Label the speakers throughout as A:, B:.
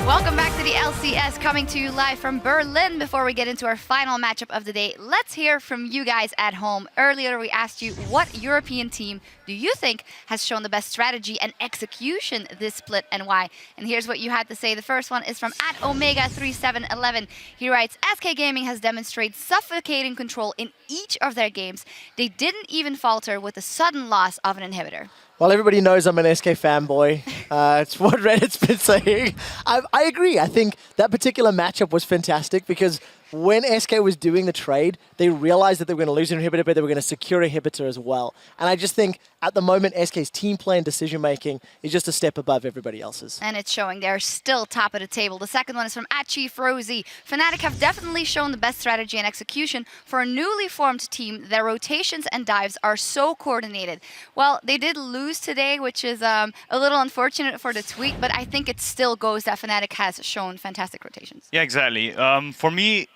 A: Welcome back to the LCS, coming to you live from Berlin. Before we get into our final matchup of the day, let's hear from you guys at home. Earlier, we asked you what European team do you think has shown the best strategy and execution this split and why? And here's what you had to say. The first one is from @Omega3711. He writes, SK Gaming has demonstrated suffocating control in each of their games. They didn't even falter with the sudden loss of an inhibitor.
B: Well, everybody knows I'm an SK fanboy. It's what Reddit's been saying. I agree. I think that particular matchup was fantastic because when SK was doing the trade, they realized that they were going to lose an inhibitor, but they were going to secure a inhibitor as well. And I just think at the moment, SK's team play and decision-making is just a step above everybody else's.
A: And it's showing they're still top of the table. The second one is from @ChiefRosie. Fnatic have definitely shown the best strategy and execution. For a newly formed team, their rotations and dives are so coordinated. Well, they did lose today, which is a little unfortunate for the tweet, but I think it still goes that Fnatic has shown fantastic rotations.
C: Yeah, exactly. For me,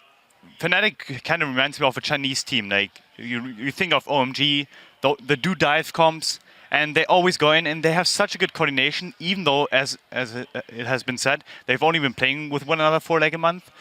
C: Fnatic kind of reminds me of a Chinese team. Like you think of OMG, the do dive comps, and they always go in and they have such a good coordination. Even though, as it has been said, they've only been playing with one another for like a month.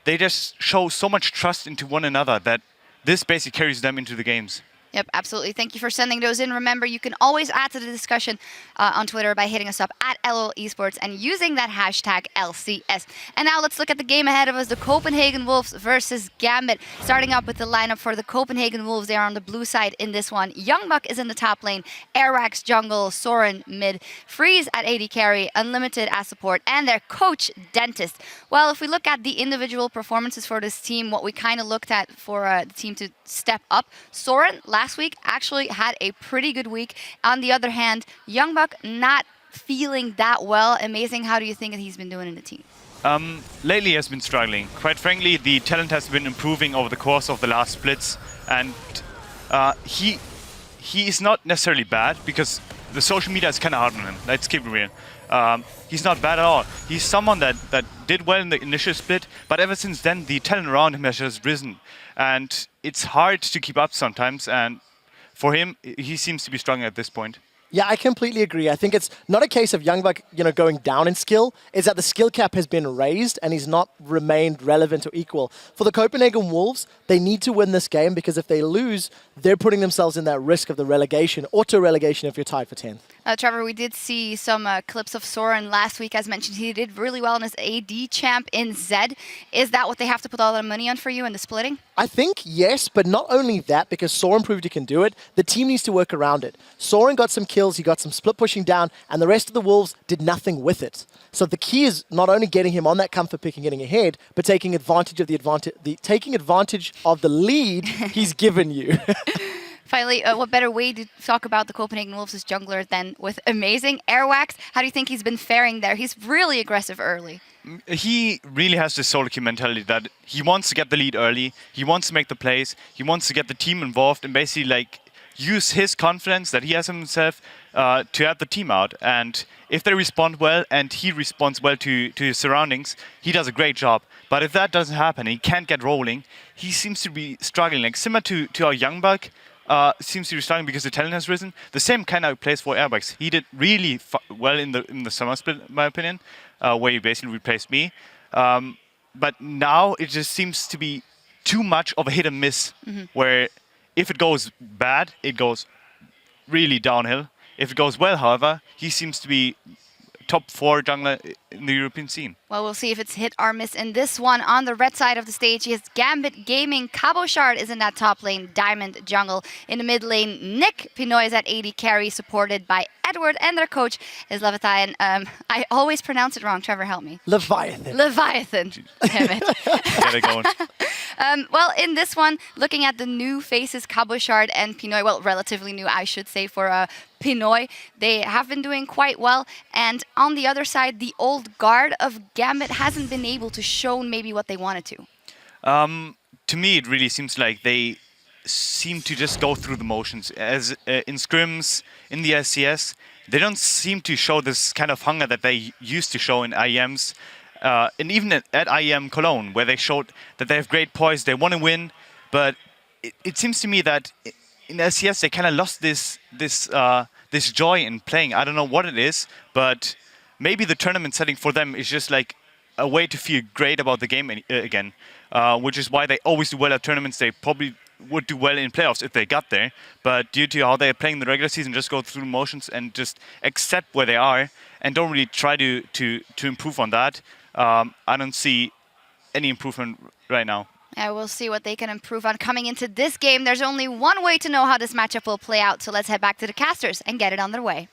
C: They just show so much trust into one another that this basically carries them into the games.
A: Yep, absolutely. Thank you for sending those in. Remember, you can always add to the discussion on Twitter by hitting us up @LOL Esports and using that hashtag LCS. And now let's look at the game ahead of us, the Copenhagen Wolves versus Gambit. Starting up with the lineup for the Copenhagen Wolves, they are on the blue side in this one. Youngbuck is in the top lane, Airwax jungle, Soren mid, Freeze at AD carry, Unlimited as support, and their coach, Dentist. Well, if we look at the individual performances for this team, what we kind of looked at for the team to step up, Soren last week actually had a pretty good week. On the other hand, Youngbuck not feeling that well. Amazing. How do you think that he's been doing in the team?
C: Lately he has been struggling. Quite frankly, the talent has been improving over the course of the last splits, and he is not necessarily bad because the social media is kind of hard on him. Let's keep it real. He's not bad at all. He's someone that did well in the initial split, but ever since then, the talent around him has just risen. And it's hard to keep up sometimes, and for him, he seems to be struggling at this point.
B: Yeah, I completely agree. I think it's not a case of Youngbuck, going down in skill. It's that the skill cap has been raised and he's not remained relevant or equal. For the Copenhagen Wolves, they need to win this game because if they lose, they're putting themselves in that risk of the relegation, auto-relegation if you're tied for 10th.
A: Trevor, we did see some clips of Soren last week. As mentioned, he did really well in his AD champ in Zed. Is that what they have to put all the money on for you in the splitting?
B: I think yes, but not only that, because Soren proved he can do it, the team needs to work around it. Soren got some kills, he got some split pushing down, and the rest of the Wolves did nothing with it. So the key is not only getting him on that comfort pick and getting ahead, but taking advantage of the lead he's given you.
A: Finally, what better way to talk about the Copenhagen Wolves' jungler than with amazing Airwax? How do you think he's been faring there? He's really aggressive early.
C: He really has this solo queue mentality that he wants to get the lead early, he wants to make the plays, he wants to get the team involved and basically like use his confidence that he has in himself to help the team out. And if they respond well and he responds well to his surroundings, he does a great job. But if that doesn't happen and he can't get rolling, he seems to be struggling. Like similar to our Youngbuck, seems to be struggling because the talent has risen. The same kind of plays for Airwax. He did really well in the summer split, in my opinion, where he basically replaced me. But now it just seems to be too much of a hit and miss, where if it goes bad, it goes really downhill. If it goes well, however, he seems to be top 4 jungler in the European scene.
A: Well, we'll see if it's hit or miss in this one. On the red side of the stage, he has Gambit Gaming. Cabochard is in that top lane, Diamond jungle. In the mid lane, Nick Pinoy is at AD carry, supported by Edward, and their coach is Leviathan. I always pronounce it wrong. Trevor, help me.
B: Leviathan.
A: Damn it.
C: Get it going.
A: Well, in this one, looking at the new faces, Cabochard and Pinoy, well, relatively new, I should say, for Pinoy. They have been doing quite well. And on the other side, the old guard of Gambit hasn't been able to show maybe what they wanted to.
C: To me, it really seems like they seem to just go through the motions. As in scrims, in the LCS, they don't seem to show this kind of hunger that they used to show in IEMs. And even at IEM Cologne, where they showed that they have great poise, they want to win. But it seems to me that in LCS, they kind of lost this joy in playing. I don't know what it is, but maybe the tournament setting for them is just like a way to feel great about the game again, which is why they always do well at tournaments. They probably would do well in playoffs if they got there, but due to how they're playing the regular season, just go through the motions and just accept where they are and don't really try to improve on that. I don't see any improvement right now.
A: Yeah, we'll see what they can improve on coming into this game. There's only one way to know how this matchup will play out, so let's head back to the casters and get it on their way.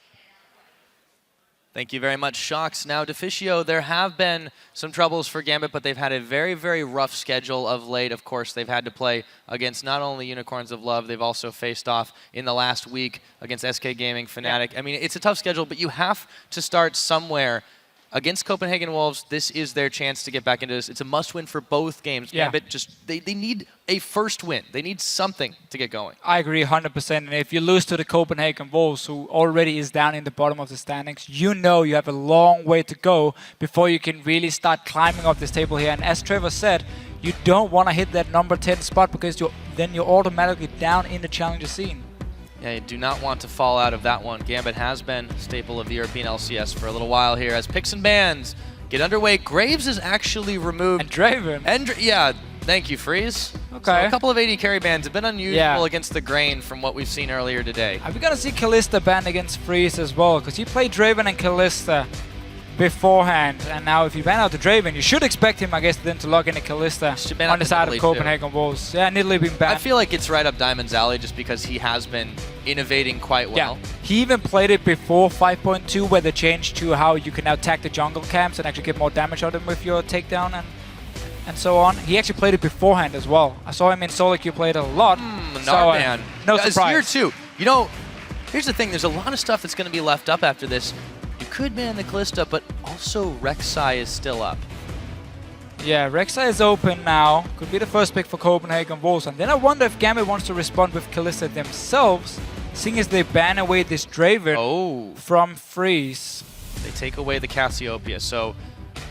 D: Thank you very much, Shocks. Now, Deficio, there have been some troubles for Gambit, but they've had a very, very rough schedule of late. Of course, they've had to play against not only Unicorns of Love, they've also faced off in the last week against SK Gaming, Fnatic. Yeah. I mean, it's a tough schedule, but you have to start somewhere. Against Copenhagen Wolves, this is their chance to get back into this. It's a must-win for both games. Yeah. Gambit they need a first win. They need something to get going.
E: I agree 100%. And if you lose to the Copenhagen Wolves, who already is down in the bottom of the standings, you know you have a long way to go before you can really start climbing up this table here. And as Trevor said, you don't want to hit that number 10 spot because then you're automatically down in the challenger scene.
D: Yeah, you do not want to fall out of that one. Gambit has been a staple of the European LCS for a little while here as picks and bans get underway. Graves is actually removed.
E: And Draven.
D: Yeah, thank you, Freeze.
E: Okay.
D: So a couple of AD carry bans have been unusual against the Grain from what we've seen earlier today.
E: Are we going to see Kalista banned against Freeze as well? Because he played Draven and Kalista beforehand, and now if you ban out the Draven, you should expect him, I guess, then to log in a Kalista on the side of Copenhagen Wolves. Yeah, Nidalee being banned.
D: I feel like it's right up Diamond's alley just because he has been innovating quite well.
E: Yeah, he even played it before 5.2 where they changed to how you can now attack the jungle camps and actually get more damage out of them with your takedown and so on. He actually played it beforehand as well. I saw him in solo queue play it a lot.
D: Man.
E: No surprise.
D: Here too. You know, here's the thing, there's a lot of stuff that's going to be left up after this. You could ban the Kalista, but also Rek'Sai is still up.
E: Yeah, Rek'Sai is open now. Could be the first pick for Copenhagen Wolves. And then I wonder if Gambit wants to respond with Kalista themselves, seeing as they ban away this Draven from Freeze.
D: They take away the Cassiopeia. So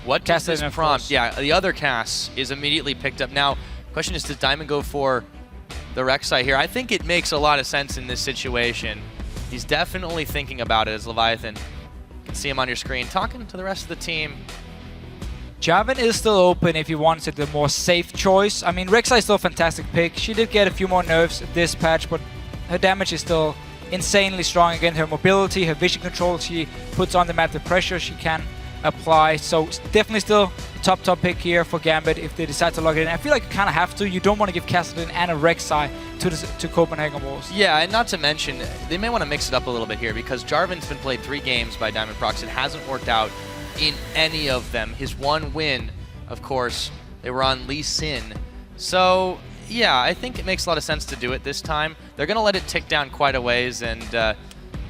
D: what does this prompt? Yeah, the other Cass is immediately picked up. Now, question is, does Diamond go for the Rek'Sai here? I think it makes a lot of sense in this situation. He's definitely thinking about it as Leviathan. You can see him on your screen talking to the rest of the team.
E: Jarvan is still open if he wants it, the more safe choice. I mean, Rek'Sai is still a fantastic pick. She did get a few more nerfs this patch, but her damage is still insanely strong. Again, her mobility, her vision control, she puts on the map the pressure she can apply. So definitely still top pick here for Gambit if they decide to log it in. I feel like you kind of have to. You don't want to give Kassadin and a Rek'Sai to Copenhagen Wolves.
D: Yeah, and not to mention, they may want to mix it up a little bit here because Jarvan's been played 3 games by Diamond Prox. It hasn't worked out in any of them. His one win, of course, they were on Lee Sin. So, yeah, I think it makes a lot of sense to do it this time. They're going to let it tick down quite a ways and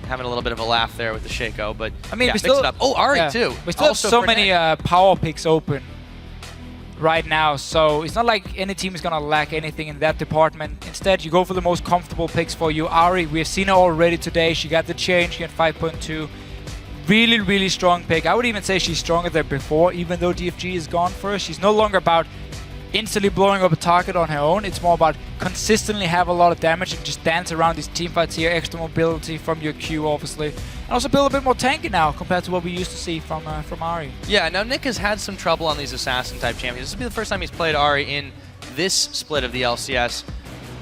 D: having a little bit of a laugh there with the Shaco, but
E: I mean,
D: yeah,
E: we still,
D: mix it up. Oh, Ahri too.
E: We still also have so many power picks open right now, so it's not like any team is going to lack anything in that department. Instead, you go for the most comfortable picks for you. Ahri, we have seen her already today. She got the change, she got 5.2. Really, really strong pick. I would even say she's stronger than before, even though DFG is gone for her. She's no longer about instantly blowing up a target on her own. It's more about consistently have a lot of damage and just dance around these team fights here. Extra mobility from your Q, obviously. And also build a bit more tanky now compared to what we used to see from Ahri.
D: Yeah, now Nick has had some trouble on these assassin-type champions. This will be the first time he's played Ahri in this split of the LCS.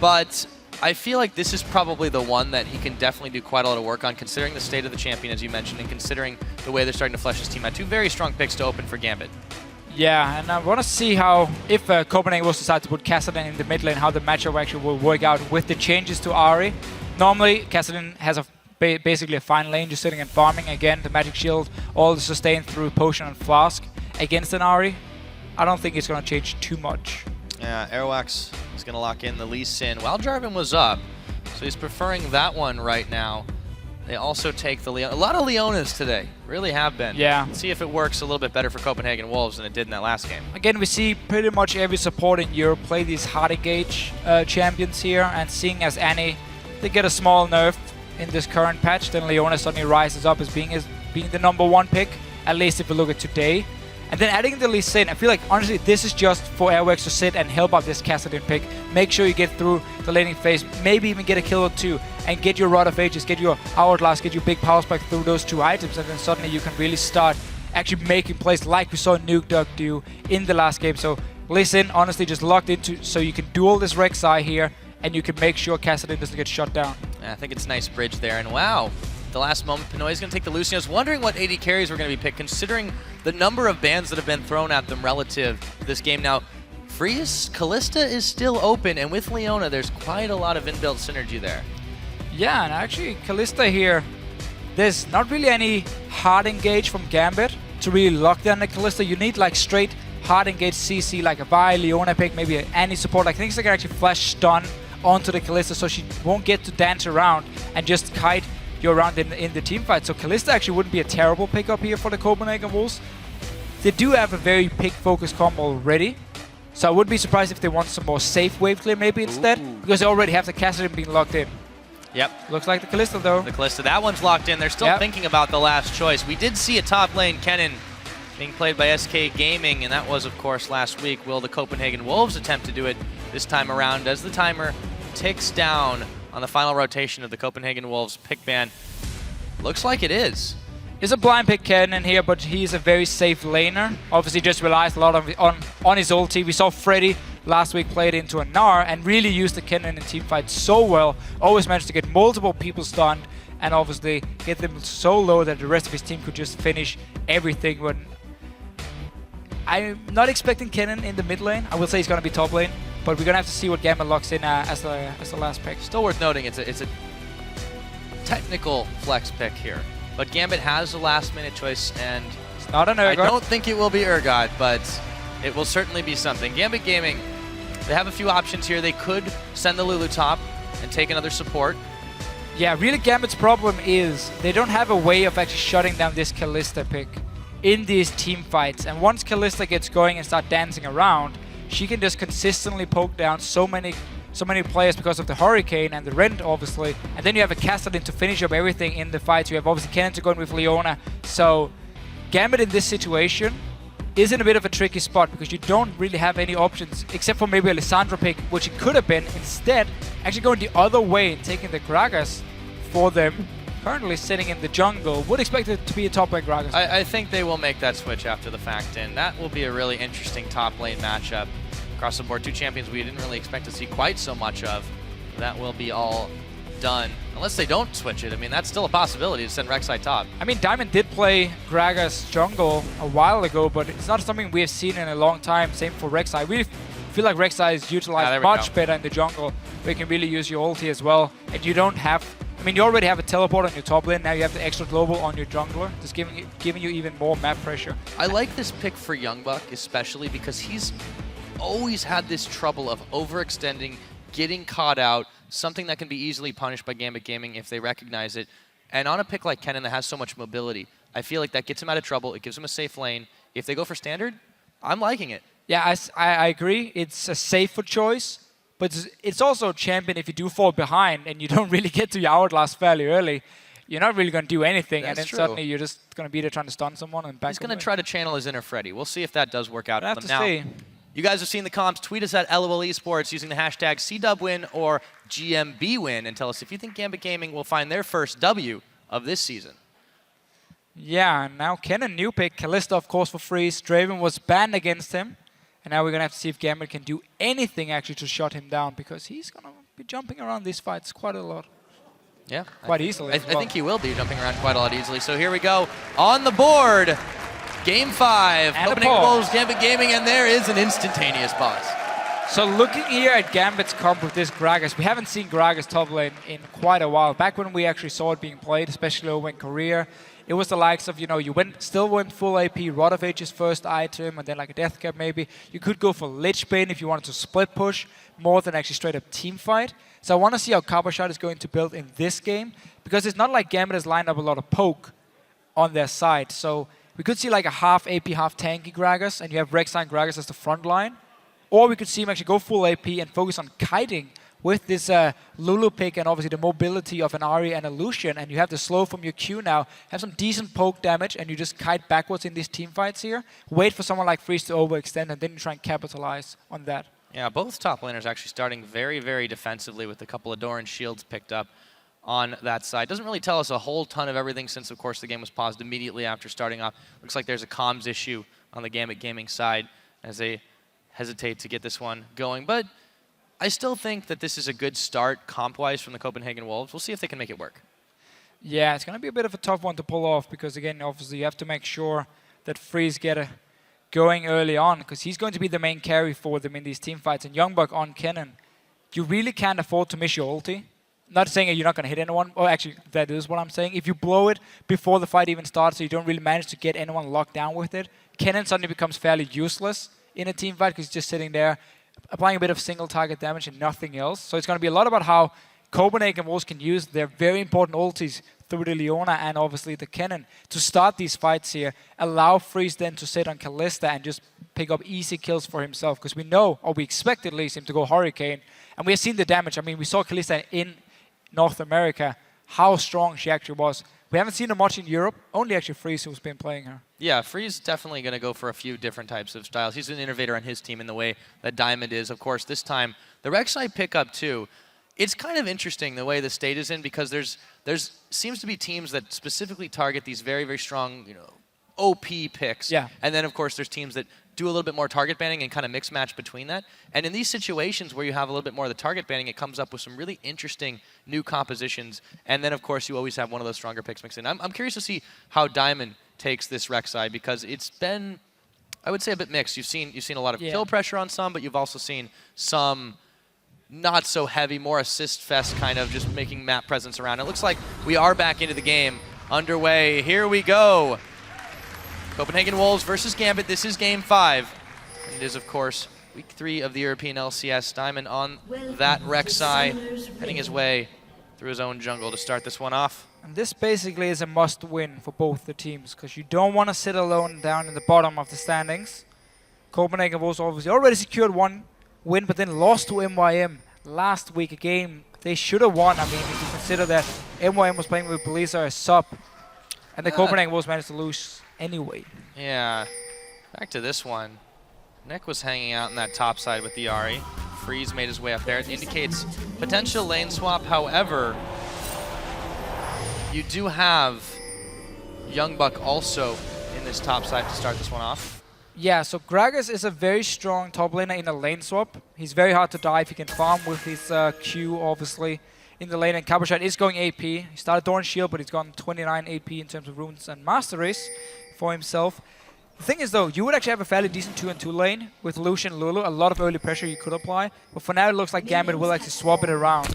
D: But I feel like this is probably the one that he can definitely do quite a lot of work on, considering the state of the champion, as you mentioned, and considering the way they're starting to flesh his team out. 2 very strong picks to open for Gambit.
E: Yeah, and I want to see how, if Copenhagen will decide to put Kassadin in the mid lane, how the matchup actually will work out with the changes to Ahri. Normally, Kassadin has basically a fine lane, just sitting and farming. Again, the magic shield, all the sustain through potion and flask against an Ahri. I don't think it's going to change too much.
D: Yeah, Airwax is going to lock in the Lee Sin while Jarvan was up, so he's preferring that one right now. They also take the Leon. A lot of Leonas today, really have been.
E: Yeah.
D: Let's see if it works a little bit better for Copenhagen Wolves than it did in that last game.
E: Again, we see pretty much every support in Europe play these hard engage champions here, and seeing as Annie, they get a small nerf in this current patch, then Leona suddenly rises up as being the #1 pick, at least if we look at today. And then adding the Lee Sin, I feel like, honestly, this is just for Airwax to sit and help out this Kassadin pick. Make sure you get through the laning phase, maybe even get a kill or 2, and get your Rod of Ages, get your Hourglass, get your big power spike through those 2 items, and then suddenly you can really start actually making plays like we saw Nuke Duck do in the last game. So listen, honestly, just locked into so you can duel this Rek'Sai here, and you can make sure Kassadin doesn't get shut down.
D: Yeah, I think it's a nice bridge there. And wow, the last moment, Pinoy's going to take the Lucian. I was wondering what AD carries were going to be picked, considering the number of bans that have been thrown at them relative to this game. Now, Freeze, Kalista is still open, and with Leona, there's quite a lot of inbuilt synergy there.
E: Yeah, and actually, Kalista here, there's not really any hard engage from Gambit to really lock down the Kalista. You need like straight hard engage CC, like a Vi, Leona pick, maybe any support, like things that can actually flash stun onto the Kalista so she won't get to dance around and just kite you around in the team fight. So Kalista actually wouldn't be a terrible pickup here for the Copenhagen Wolves. They do have a very pick-focused comp already, so I wouldn't be surprised if they want some more safe wave clear maybe instead, because they already have the Kassadin being locked in.
D: Yep.
E: Looks like the Kalista though.
D: The Kalista, that one's locked in. They're still thinking about the last choice. We did see a top lane Kennen being played by SK Gaming, and that was, of course, last week. Will the Copenhagen Wolves attempt to do it this time around as the timer ticks down on the final rotation of the Copenhagen Wolves pick ban? Looks like it is.
E: It's a blind pick Kennen here, but he's a very safe laner. Obviously just relies a lot on his ulti. We saw Freddy last week played into a Gnar and really used the Kennen in team fight so well. Always managed to get multiple people stunned and obviously get them so low that the rest of his team could just finish everything. When I'm not expecting Kennen in the mid lane. I will say he's going to be top lane, but we're going to have to see what Gambit locks in as the last pick.
D: Still worth noting, it's a technical flex pick here. But Gambit has a last-minute choice, and
E: it's not an Urgot.
D: I don't think it will be Urgot, but it will certainly be something. Gambit Gaming, they have a few options here. They could send the Lulu top and take another support.
E: Yeah, really Gambit's problem is they don't have a way of actually shutting down this Kalista pick in these team fights. And once Kalista gets going and start dancing around, she can just consistently poke down so many players because of the Hurricane and the Rend, obviously. And then you have a Kassadin to finish up everything in the fights. You have obviously Kennen to go in with Leona. So Gambit in this situation is in a bit of a tricky spot because you don't really have any options except for maybe a Lissandra pick, which it could have been. Instead, actually going the other way and taking the Gragas for them. Currently sitting in the jungle. Would expect it to be a top lane Gragas.
D: I think they will make that switch after the fact, and that will be a really interesting top lane matchup. Across the board, two champions we didn't really expect to see quite so much of. That will be all done. Unless they don't switch it. I mean, that's still a possibility to send Rek'Sai top.
E: I mean, Diamond did play Gragas jungle a while ago, but it's not something we have seen in a long time. Same for Rek'Sai. We feel like Rek'Sai is utilized much better in the jungle. We can really use your ulti as well. And you don't have... I mean, you already have a teleport on your top lane. Now you have the extra global on your jungler, just giving you even more map pressure.
D: I like this pick for Youngbuck, especially because he's always had this trouble of overextending, getting caught out, something that can be easily punished by Gambit Gaming if they recognize it. And on a pick like Kennen that has so much mobility, I feel like that gets him out of trouble. It gives him a safe lane. If they go for standard, I'm liking it.
E: Yeah, I agree. It's a safer choice. But it's also a champion if you do fall behind and you don't really get to your hourglass fairly early. You're not really going to do anything.
D: That's
E: and then
D: true.
E: suddenly you're just going to be there trying to stun someone and back.
D: He's going to try to channel his inner Freddy. We'll see if that does work out.
E: I have to
D: now,
E: see.
D: You guys have seen the comps. Tweet us at LOL Esports using the hashtag CDubWin or GMBWin and tell us if you think Gambit Gaming will find their first W of this season.
E: Yeah, now Kennen new pick. Kalista, of course, for free. Draven was banned against him. And now we're going to have to see if Gambit can do anything actually to shut him down, because he's going to be jumping around these fights quite a lot.
D: Yeah.
E: Quite easily.
D: I think he will be jumping around quite a lot easily. So here we go. On the board, Game 5. Copenhagen Wolves, Gambit Gaming, and there is an instantaneous pause.
E: So looking here at Gambit's comp with this Gragas, we haven't seen Gragas top lane in quite a while. Back when we actually saw it being played, especially over in Korea, it was the likes of, you still went full AP, Rod of Age's first item, and then like a Death Cap maybe. You could go for Lich Bane if you wanted to split push more than actually straight up team fight. So I want to see how Coppershot is going to build in this game, because it's not like Gambit has lined up a lot of poke on their side. So we could see like a half AP, half tanky Gragas, and you have Rek'Sai and Gragas as the front line. Or we could see him actually go full AP and focus on kiting with this Lulu pick and obviously the mobility of an Ahri and a Lucian, and you have the slow from your Q now, have some decent poke damage, and you just kite backwards in these team fights here. Wait for someone like Freeze to overextend, and then you try and capitalize on that.
D: Yeah, both top laners actually starting very, very defensively with a couple of Doran shields picked up. on that side. Doesn't really tell us a whole ton of everything since, of course, the game was paused immediately after starting off. Looks like there's a comms issue on the Gambit Gaming side as they hesitate to get this one going. But I still think that this is a good start comp-wise from the Copenhagen Wolves. We'll see if they can make it work.
E: Yeah, it's going to be a bit of a tough one to pull off because, again, obviously you have to make sure that Freeze get going early on because he's going to be the main carry for them in these team fights. And Youngbuck on Kennen, you really can't afford to miss your ulti. Not saying that you're not going to hit anyone. Or actually, that is what I'm saying. If you blow it before the fight even starts so you don't really manage to get anyone locked down with it, Kennen suddenly becomes fairly useless in a team fight because he's just sitting there applying a bit of single target damage and nothing else. So it's going to be a lot about how Copenhagen Wolves can use their very important ultis through the Leona and obviously the Kennen to start these fights here. Allow Freeze then to sit on Kalista and just pick up easy kills for himself because we know, or we expect at least, him to go Hurricane. And we have seen the damage. I mean, we saw Kalista in North America, how strong she actually was. We haven't seen her much in Europe, only actually Freeze who's been playing her.
D: Yeah, Freeze definitely going to go for a few different types of styles. He's an innovator on his team in the way that Diamond is. Of course, this time, the Rek'Sai pickup too. It's kind of interesting the way the state is in because there's seems to be teams that specifically target these very, very strong, OP picks.
E: Yeah.
D: And then, of course, there's teams that do a little bit more target banning and kind of mix match between that. And in these situations where you have a little bit more of the target banning, it comes up with some really interesting new compositions. And then, of course, you always have one of those stronger picks mixed in. I'm curious to see how Diamond takes this Rek'Sai because it's been, I would say, a bit mixed. You've seen a lot of kill pressure on some, but you've also seen some not so heavy, more assist fest kind of just making map presence around. It looks like we are back into the game. Underway. Here we go. Copenhagen Wolves versus Gambit. This is Game 5. And it is, of course, Week 3 of the European LCS. Diamond on that Rek'Sai, heading his way through his own jungle to start this one off.
E: And this basically is a must-win for both the teams because you don't want to sit alone down in the bottom of the standings. Copenhagen Wolves obviously already secured one win, but then lost to MYM last week, a game they should have won. I mean, if you consider that MYM was playing with Belisa as sub, and the Copenhagen Wolves managed to lose anyway.
D: Yeah. Back to this one. Nick was hanging out in that top side with the Ahri. Freeze made his way up there. It indicates potential lane swap. However, you do have Youngbuck also in this top side to start this one off.
E: Yeah, so Gragas is a very strong top laner in a lane swap. He's very hard to dive. He can farm with his Q, obviously, in the lane. And Cabochard is going AP. He started Thorn Shield, but he's gotten 29 AP in terms of runes and masteries for himself. The thing is, though, you would actually have a fairly decent 2-on-2 lane with Lucian and Lulu. A lot of early pressure you could apply. But for now, it looks like Gambit will actually swap it around.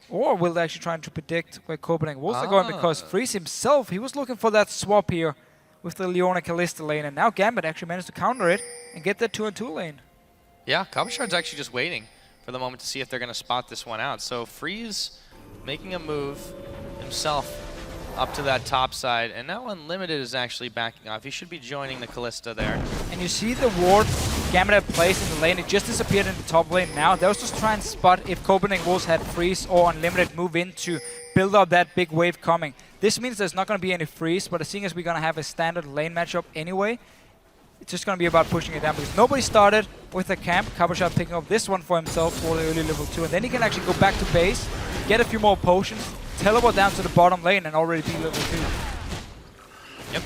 E: Or will they actually try to predict where Copenhagen Wolves are going? Because Freeze himself, he was looking for that swap here with the Leona Kalista lane, and now Gambit actually managed to counter it and get that 2-on-2 lane.
D: Yeah, Cabochard's actually just waiting for the moment to see if they're going to spot this one out. So Freeze making a move himself up to that top side, and now Unlimited is actually backing off. He should be joining the Kalista there.
E: And you see the ward Gambit had placed in the lane, it just disappeared in the top lane now. They was just trying to spot if Copenhagen Wolves had Freeze or Unlimited move in to build up that big wave coming. This means there's not going to be any Freeze, but seeing as we're going to have a standard lane matchup anyway, it's just going to be about pushing it down because nobody started with the camp. Cabochard picking up this one for himself for the early level 2, and then he can actually go back to base, get a few more potions, teleport down to the bottom lane and already be level 2.
D: Yep.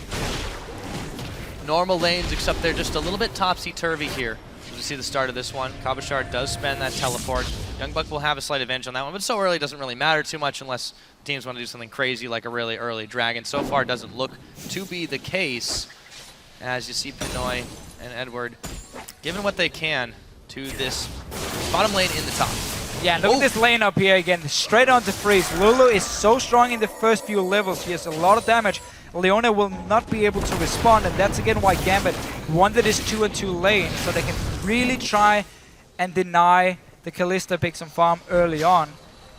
D: Normal lanes, except they're just a little bit topsy-turvy here. As you see the start of this one, Cabochard does spend that teleport. Youngbuck will have a slight advantage on that one, but so early it doesn't really matter too much unless teams want to do something crazy like a really early dragon. So far, it doesn't look to be the case, as you see Pinoy and Edward giving what they can to this bottom lane in the top.
E: Yeah, look at this lane up here again, straight onto Freeze. Lulu is so strong in the first few levels, he has a lot of damage. Leona will not be able to respond, and that's again why Gambit wanted his 2-on-2 lane, so they can really try and deny the Kalista pick some farm early on.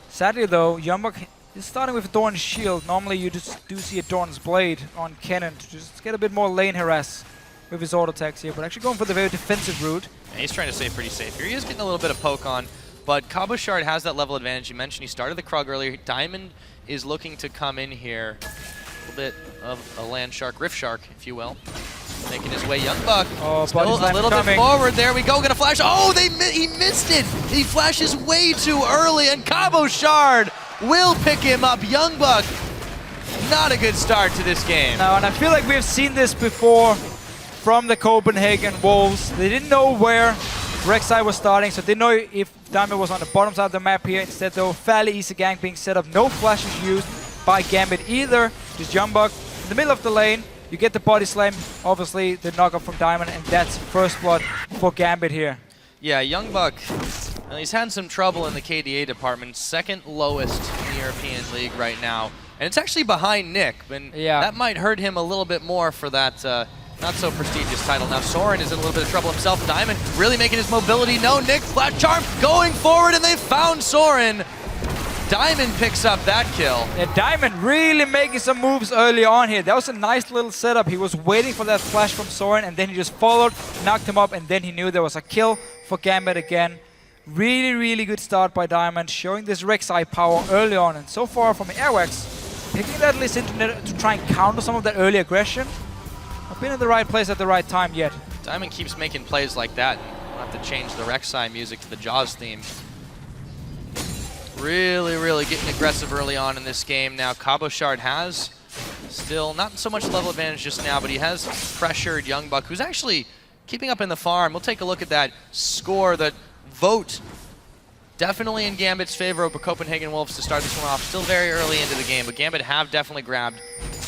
E: Sadly though, Youngbuck is starting with a Thorn Shield. Normally you just do see a Thorn's Blade on Kennen to just get a bit more lane harass with his auto attacks here, but actually going for the very defensive route.
D: And he's trying to stay pretty safe here. He is getting a little bit of poke on, but Cabochard has that level advantage. You mentioned he started the Krug earlier. Diamond is looking to come in here. A little bit of a land shark, riff shark, if you will. Making his way, Youngbuck.
E: Oh,
D: still a little bit forward. There we go. Gonna flash. Oh, he missed it. He flashes way too early, and Cabochard will pick him up. Youngbuck, not a good start to this game.
E: No, and I feel like we've seen this before from the Copenhagen Wolves. They didn't know where Rek'Sai was starting, so they didn't know if Diamond was on the bottom side of the map here. Instead, though, fairly easy gank being set up. No flashes used by Gambit either. Just Youngbuck in the middle of the lane. You get the body slam, obviously the knockup from Diamond, and that's first blood for Gambit here.
D: Yeah, Youngbuck, well, he's had some trouble in the KDA department. Second lowest in the European League right now. And it's actually behind Nick, and that might hurt him a little bit more for that not so prestigious title. Now Soren is in a little bit of trouble himself. Diamond really making his mobility known. Nick, flat charm, going forward, and they found Soren. Diamond picks up that kill.
E: Yeah, Diamond really making some moves early on here. That was a nice little setup. He was waiting for that flash from Soren, and then he just followed, knocked him up, and then he knew there was a kill for Gambit again. Really, really good start by Diamond, showing this Rek'Sai power early on. And so far from Airwax, picking that Lee Sin to try and counter some of that early aggression. I've been in the right place at the right time yet.
D: Diamond keeps making plays like that. We'll have to change the Rek'Sai music to the Jaws theme. Really, really getting aggressive early on in this game. Now Cabochard has still not so much level advantage just now, but he has pressured Youngbuck, who's actually keeping up in the farm. We'll take a look at that score, that vote. Definitely in Gambit's favor over Copenhagen Wolves to start this one off. Still very early into the game, but Gambit have definitely grabbed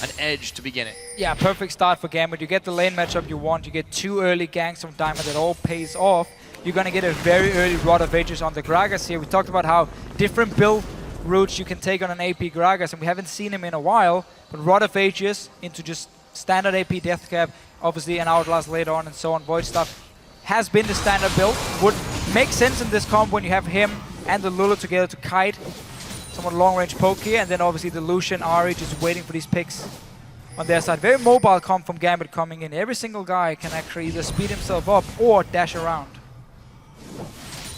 D: an edge to begin it.
E: Yeah, perfect start for Gambit. You get the lane matchup you want. You get 2 early ganks from Diamond that all pays off. You're going to get a very early Rod of Ages on the Gragas here. We talked about how different build routes you can take on an AP Gragas, and we haven't seen him in a while. But Rod of Ages into just standard AP Death Cap, obviously an Outlast later on and so on. Void stuff has been the standard build. Would make sense in this comp when you have him and the Lulu together to kite somewhat long-range poke here, and then obviously the Lucian Ahri just waiting for these picks on their side. Very mobile comp from Gambit coming in. Every single guy can actually either speed himself up or dash around.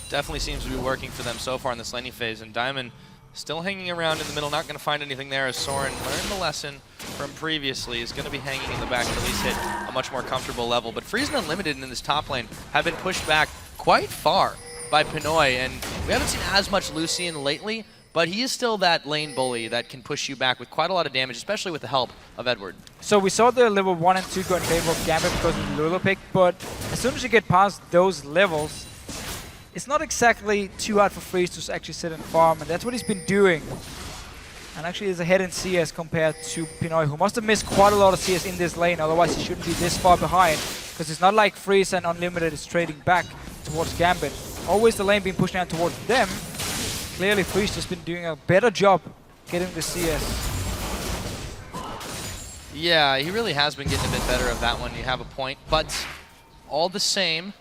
D: Definitely seems to be working for them so far in this laning phase, and Diamond still hanging around in the middle, not going to find anything there as Soren learned the lesson from previously. Is going to be hanging in the back to at least hit a much more comfortable level. But Friesen Unlimited in this top lane have been pushed back quite far by Pinoy, and we haven't seen as much Lucian lately, but he is still that lane bully that can push you back with quite a lot of damage, especially with the help of Edward.
E: So we saw the level 1 and 2 go in favor of Gambit because of the Lulu pick, but as soon as you get past those levels, it's not exactly too hard for Freeze to actually sit and farm, and that's what he's been doing. And actually is ahead in CS compared to Pinoy, who must have missed quite a lot of CS in this lane, otherwise he shouldn't be this far behind, because it's not like Freeze and Unlimited is trading back towards Gambit. Always the lane being pushed down towards them. Clearly Freeze just been doing a better job getting the CS.
D: Yeah, he really has been getting a bit better of that one, you have a point, but all the same,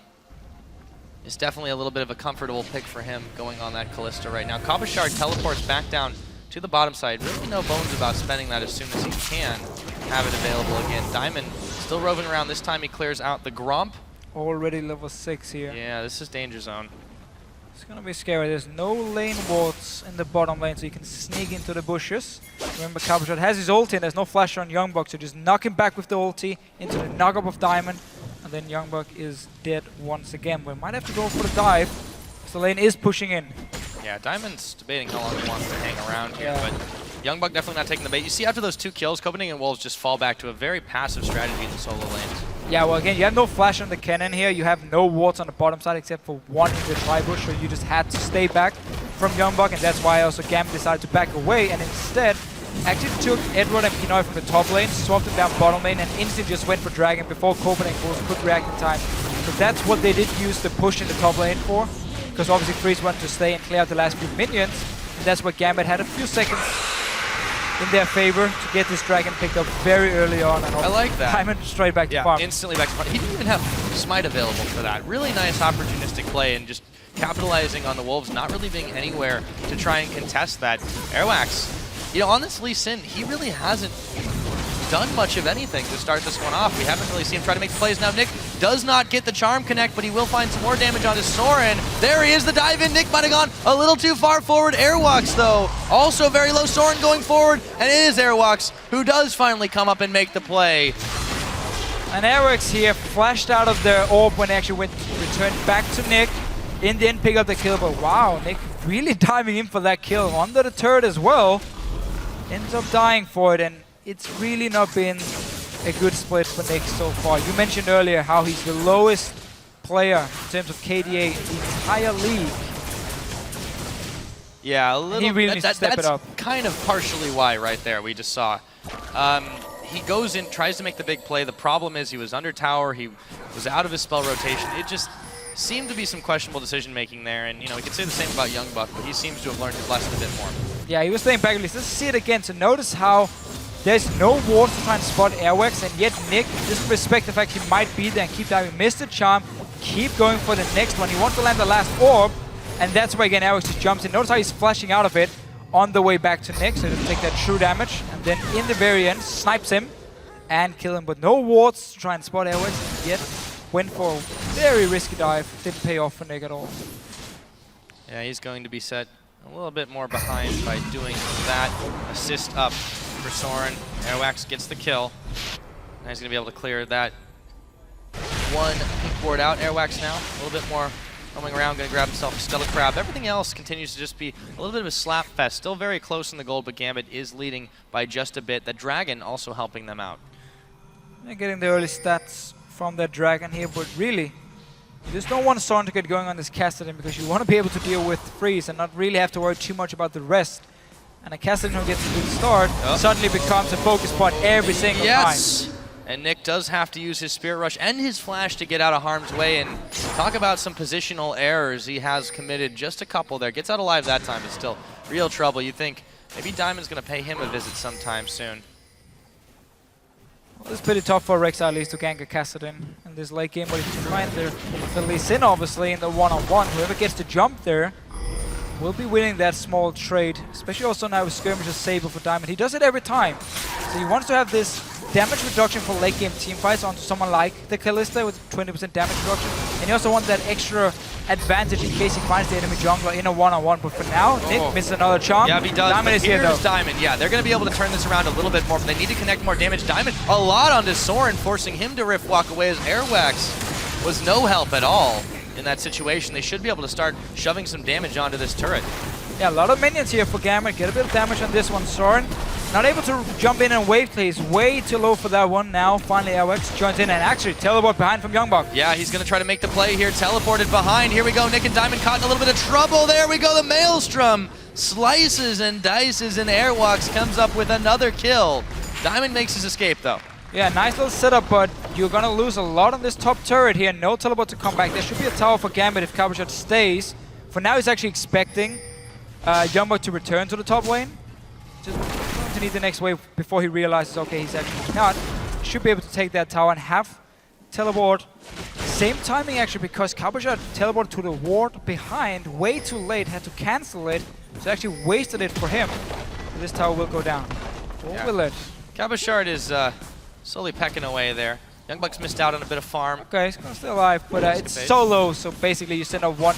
D: it's definitely a little bit of a comfortable pick for him going on that Kalista right now. Cabochard teleports back down to the bottom side. Really no bones about spending that as soon as he can have it available again. Diamond still roving around. This time he clears out the Gromp.
E: Already level 6 here.
D: Yeah, this is danger zone.
E: It's gonna be scary. There's no lane wards in the bottom lane, so you can sneak into the bushes. Remember, Cabochard has his ulti, and there's no flash on Youngbuck, so just knock him back with the ulti into the knockup of Diamond. And then Youngbuck is dead once again. We might have to go for the dive, because the lane is pushing in.
D: Yeah, Diamond's debating how long he wants to hang around here, but Youngbuck definitely not taking the bait. You see after those 2 kills, Copenhagen Wolves just fall back to a very passive strategy in the solo lanes.
E: Yeah, well again, you have no flash on the cannon here. You have no wards on the bottom side except for 1 in the tri-bush, so you just had to stay back from Youngbuck, and that's why also Gambit decided to back away, and instead actually took Edward and Pinoy from the top lane, swapped them down bottom lane, and instantly just went for Dragon before Copenhagen Wolves could react in time. So that's what they did use the push in the top lane for, because obviously Freeze wanted to stay and clear out the last few minions, and that's where Gambit had a few seconds in their favor to get this Dragon picked up very early on. And
D: I like that.
E: Diamond straight back to farm.
D: Instantly back to farm. He didn't even have Smite available for that. Really nice opportunistic play and just capitalizing on the Wolves not really being anywhere to try and contest that. Airwax, you know, on this Lee Sin, he really hasn't done much of anything to start this one off. We haven't really seen him try to make plays. Now Nick does not get the charm connect, but he will find some more damage on his Soren. There he is, the dive in. Nick might have gone a little too far forward. Airwalks though, also very low. Soren going forward, and it is Airwalks who does finally come up and make the play.
E: And Airwalks here flashed out of their orb when they actually returned back to Nick. In the end, pick up the kill, but wow, Nick really diving in for that kill under the turret as well. Ends up dying for it, and it's really not been a good split for Nick so far. You mentioned earlier how he's the lowest player in terms of KDA in the entire league.
D: Yeah, a little.
E: He really needs to step it up.
D: That's kind of partially why right there we just saw. He goes in, tries to make the big play. The problem is he was under tower. He was out of his spell rotation. It just seemed to be some questionable decision making there. And you know, we could say the same about Youngbuck, but he seems to have learned his lesson a bit more.
E: Yeah, he was playing back. Let's see it again to notice how there's no wards to try and spot Airwax, and yet Nick, just respect the fact he might be there and keep diving. Missed the charm, keep going for the next one. He wants to land the last orb, and that's where again Airwax just jumps in. Notice how he's flashing out of it on the way back to Nick, so he'll take that true damage, and then in the very end, snipes him and kill him. But no wards to try and spot Airwax, and yet went for a very risky dive. Didn't pay off for Nick at all.
D: Yeah, he's going to be set a little bit more behind by doing that. Assist up for Soren. Airwax gets the kill. Now he's going to be able to clear that one pink board out. Airwax now a little bit more roaming around, going to grab himself a Stella Crab. Everything else continues to just be a little bit of a slap fest. Still very close in the gold, but Gambit is leading by just a bit. The Dragon also helping them out.
E: They're getting the early stats from that Dragon here, but really, you just don't want Soren to get going on this Kassadin because you want to be able to deal with Freeze and not really have to worry too much about the rest. And a Kassadin who gets a good start suddenly becomes a focus point every single time.
D: And Nick does have to use his Spirit Rush and his Flash to get out of harm's way, and talk about some positional errors he has committed. Just a couple there. Gets out alive that time, but still real trouble. You think maybe Diamond's going to pay him a visit sometime soon.
E: Well, it's pretty tough for Rex at least to gank a Kassadin in this late game, but if you find the Lee Sin obviously in the one-on-one, whoever gets to jump there will be winning that small trade, especially also now with Skirmisher's Saber for Diamond. He does it every time, so he wants to have this damage reduction for late game team fights onto someone like the Kalista with 20% damage reduction, and he also wants that extra advantage in case he finds the enemy jungler in a one-on-one. But for now, Nick misses another charm.
D: Yeah, he does.
E: Diamond is here though.
D: Diamond. Yeah, they're going to be able to turn this around a little bit more, but they need to connect more damage. Diamond a lot onto Soren, forcing him to rift walk away as Airwax was no help at all in that situation. They should be able to start shoving some damage onto this turret.
E: Yeah, a lot of minions here for Gambit. Get a bit of damage on this one. Soren not able to jump in and wave play. He's way too low for that one. Now finally Airwax joins in and actually teleport behind from Youngbuck.
D: Yeah, he's going to try to make the play here. Teleported behind. Here we go. Nick and Diamond caught in a little bit of trouble. There we go. The Maelstrom slices and dices, and Airwax comes up with another kill. Diamond makes his escape though.
E: Yeah, nice little setup, but you're going to lose a lot on this top turret here. No teleport to come back. There should be a tower for Gambit if Cabochard stays. For now, he's actually expecting Youngbuck to return to the top lane. Just going to need the next wave before he realizes, okay, he's actually not. Should be able to take that tower and have teleport. Same timing actually, because Cabochard teleported to the ward behind way too late, had to cancel it, so actually wasted it for him. So this tower will go down. Or will it?
D: Cabochard is slowly pecking away there. Youngbuck's missed out on a bit of farm.
E: Okay, he's gonna stay alive, but it's so low, so basically you send out one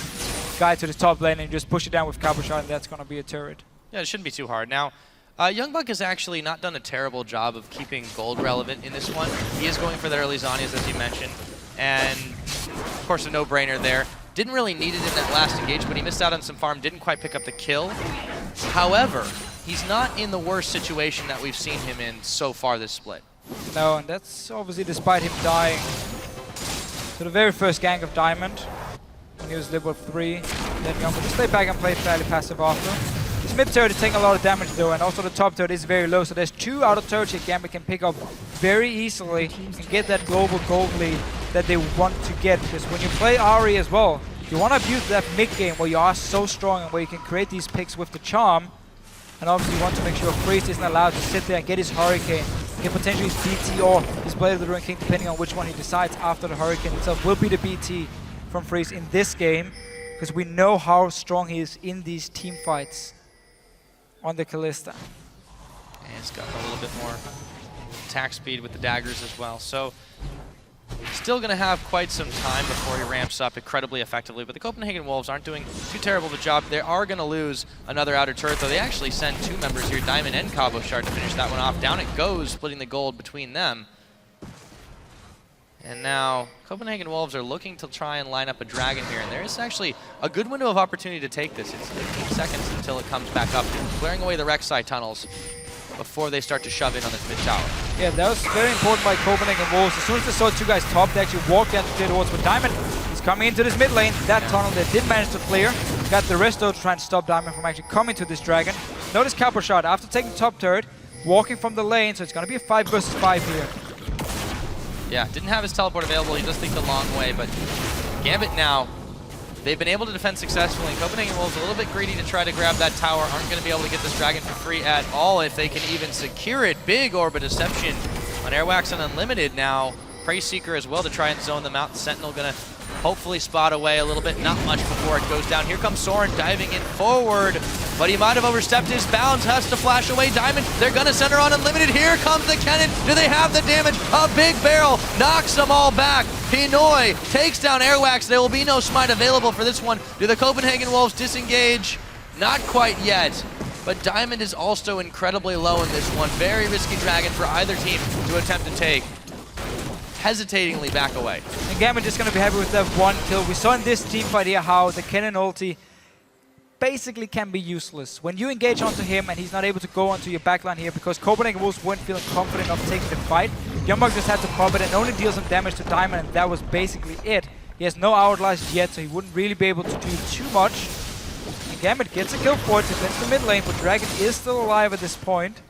E: guy to the top lane and you just push it down with Cabochard, and that's gonna be a turret.
D: Yeah, it shouldn't be too hard. Now, Youngbuck has actually not done a terrible job of keeping gold relevant in this one. He is going for the early Zhonya's, as you mentioned, and of course a no-brainer there. Didn't really need it in that last engage, but he missed out on some farm, didn't quite pick up the kill. However, he's not in the worst situation that we've seen him in so far this split.
E: No, and that's obviously despite him dying to the very first gank of Diamond when he was level 3. Then Youngbuck just stay back and play fairly passive after. This mid turret is taking a lot of damage though, and also the top turret is very low, so there's 2 outer turrets here Gambit can pick up very easily and get that global gold lead that they want to get, because when you play Ahri as well, you want to abuse that mid game where you are so strong and where you can create these picks with the charm, and obviously you want to make sure Freeze isn't allowed to sit there and get his Hurricane, get potentially his BT or his Blade of the Ruined King, depending on which one he decides after the Hurricane itself will be the BT from Freeze in this game, because we know how strong he is in these team fights on the Kalista.
D: And he's got a little bit more attack speed with the daggers as well. So still going to have quite some time before he ramps up incredibly effectively. But the Copenhagen Wolves aren't doing too terrible of a job. They are going to lose another outer turret, though they actually send 2 members here, Diamond and Cabochard, to finish that one off. Down it goes, splitting the gold between them. And now Copenhagen Wolves are looking to try and line up a Dragon here, and there is actually a good window of opportunity to take this. It's 15 seconds until it comes back up, clearing away the Rek'Sai tunnels before they start to shove in on this mid tower.
E: Yeah, that was very important by Copenhagen Wolves. As soon as they saw two guys top, they actually walked down towards with Diamond. He's coming into this mid lane. That tunnel they did manage to clear. Got the rest though to try and stop Diamond from actually coming to this Dragon. Notice Capo shot after taking top turret, walking from the lane, so it's going to be a 5 versus 5 here.
D: Yeah, didn't have his teleport available. He does think the long way, but Gambit now, they've been able to defend successfully. Copenhagen Wolves a little bit greedy to try to grab that tower. Aren't going to be able to get this Dragon for free at all if they can even secure it. Big Orb of Deception on Airwax and Unlimited now. Prey Seeker as well to try and zone them out. Sentinel going to hopefully spot away a little bit. Not much before it goes down. Here comes Soren diving in forward, but he might have overstepped his bounds. Has to flash away Diamond. They're going to center on Unlimited. Here comes the cannon. Do they have the damage? A big barrel knocks them all back. Pinoy takes down Airwax. There will be no smite available for this one. Do the Copenhagen Wolves disengage? Not quite yet. But Diamond is also incredibly low in this one. Very risky Dragon for either team to attempt to take. Hesitatingly back away.
E: And Gambit just going to be happy with that one kill. We saw in this team fight here how the cannon ulti basically can be useless. When you engage onto him and he's not able to go onto your backline here because Copenhagen Wolves weren't feeling confident of taking the fight, Youngbuck just had to pop it and only deal some damage to Diamond, and that was basically it. He has no Hourglass yet, so he wouldn't really be able to do too much. And Gambit gets a kill for it, defends the mid lane, but Dragon is still alive at this point.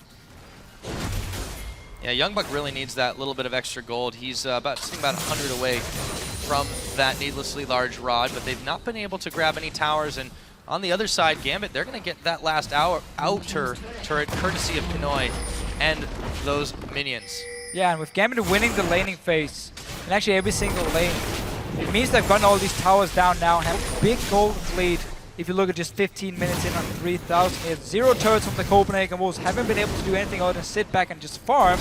D: Yeah, Youngbuck really needs that little bit of extra gold. He's about 100 away from that needlessly large rod, but they've not been able to grab any towers. And on the other side, Gambit, they're going to get that last outer turret courtesy of Pinoy and those minions.
E: Yeah, and with Gambit winning the laning phase, and actually every single lane, it means they've gotten all these towers down now and have a big gold lead. If you look at just 15 minutes in on 3,000, he has 0 turrets from the Copenhagen Wolves, haven't been able to do anything other than sit back and just farm.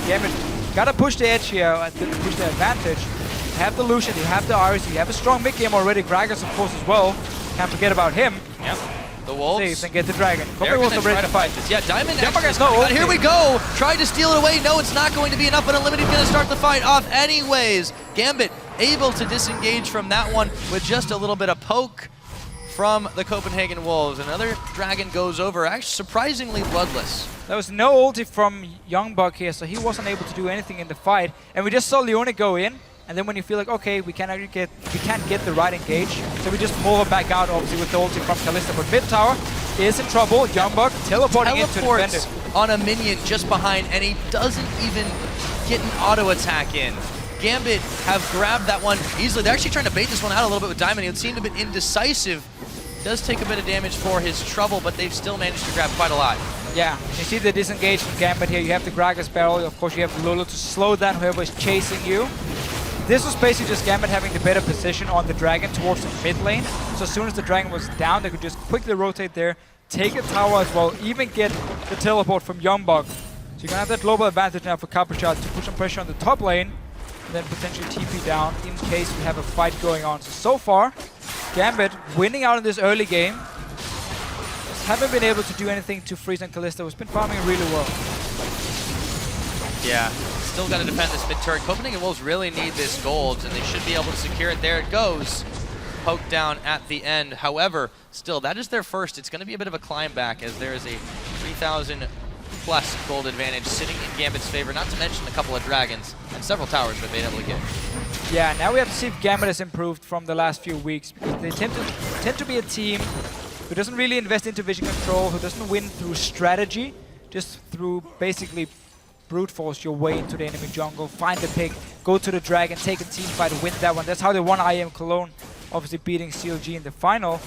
E: Gambit gotta push the edge here, push the advantage. You have the Lucian, you have the Iris, you have a strong mid game already, Gragas of course as well. Can't forget about him.
D: Yep. The Wolves.
E: Saves and get the Dragon.
D: They're going to try to fight this. Yeah, Diamond actually, here we go. Tried to steal it away. No, it's not going to be enough, but Unlimited going to start the fight off anyways. Gambit able to disengage from that one with just a little bit of poke from the Copenhagen Wolves. Another Dragon goes over, actually surprisingly bloodless.
E: There was no ulti from Youngbuck here, so he wasn't able to do anything in the fight. And we just saw Leone go in, and then when you feel like, okay, we can't get the right engage, so we just pull her back out, obviously, with the ulti from Kalista. But mid tower is in trouble. Youngbuck teleporting in to defend it.
D: On a minion just behind, and he doesn't even get an auto attack in. Gambit have grabbed that one easily. They're actually trying to bait this one out a little bit with Diamond. He would seem to be indecisive. Does take a bit of damage for his trouble, but they've still managed to grab quite a lot.
E: Yeah, you see the disengage from Gambit here. You have the Gragas barrel. Of course, you have Lulu to slow down whoever is chasing you. This was basically just Gambit having the better position on the Dragon towards the mid lane. So as soon as the Dragon was down, they could just quickly rotate there, take a tower as well, even get the teleport from Youngbuck. So you're going to have that global advantage now for Capuchat to put some pressure on the top lane, and then potentially TP down in case we have a fight going on. So far, Gambit winning out in this early game. Just haven't been able to do anything to Freeze and Kalista, who's been farming really well.
D: Yeah, still got to defend this mid turret. Copenhagen Wolves really need this gold, and they should be able to secure it. There it goes. Poked down at the end. However, still, that is their first. It's going to be a bit of a climb back, as there is a 3,000 plus gold advantage sitting in Gambit's favor, not to mention a couple of dragons and several towers they've been able to get.
E: Yeah, now we have to see if Gambit has improved from the last few weeks, because they tend to be a team who doesn't really invest into vision control, who doesn't win through strategy, just through basically brute force your way into the enemy jungle, find the pick, go to the dragon, take a team fight, win that one. That's how they won IM Cologne, obviously beating CLG in the final.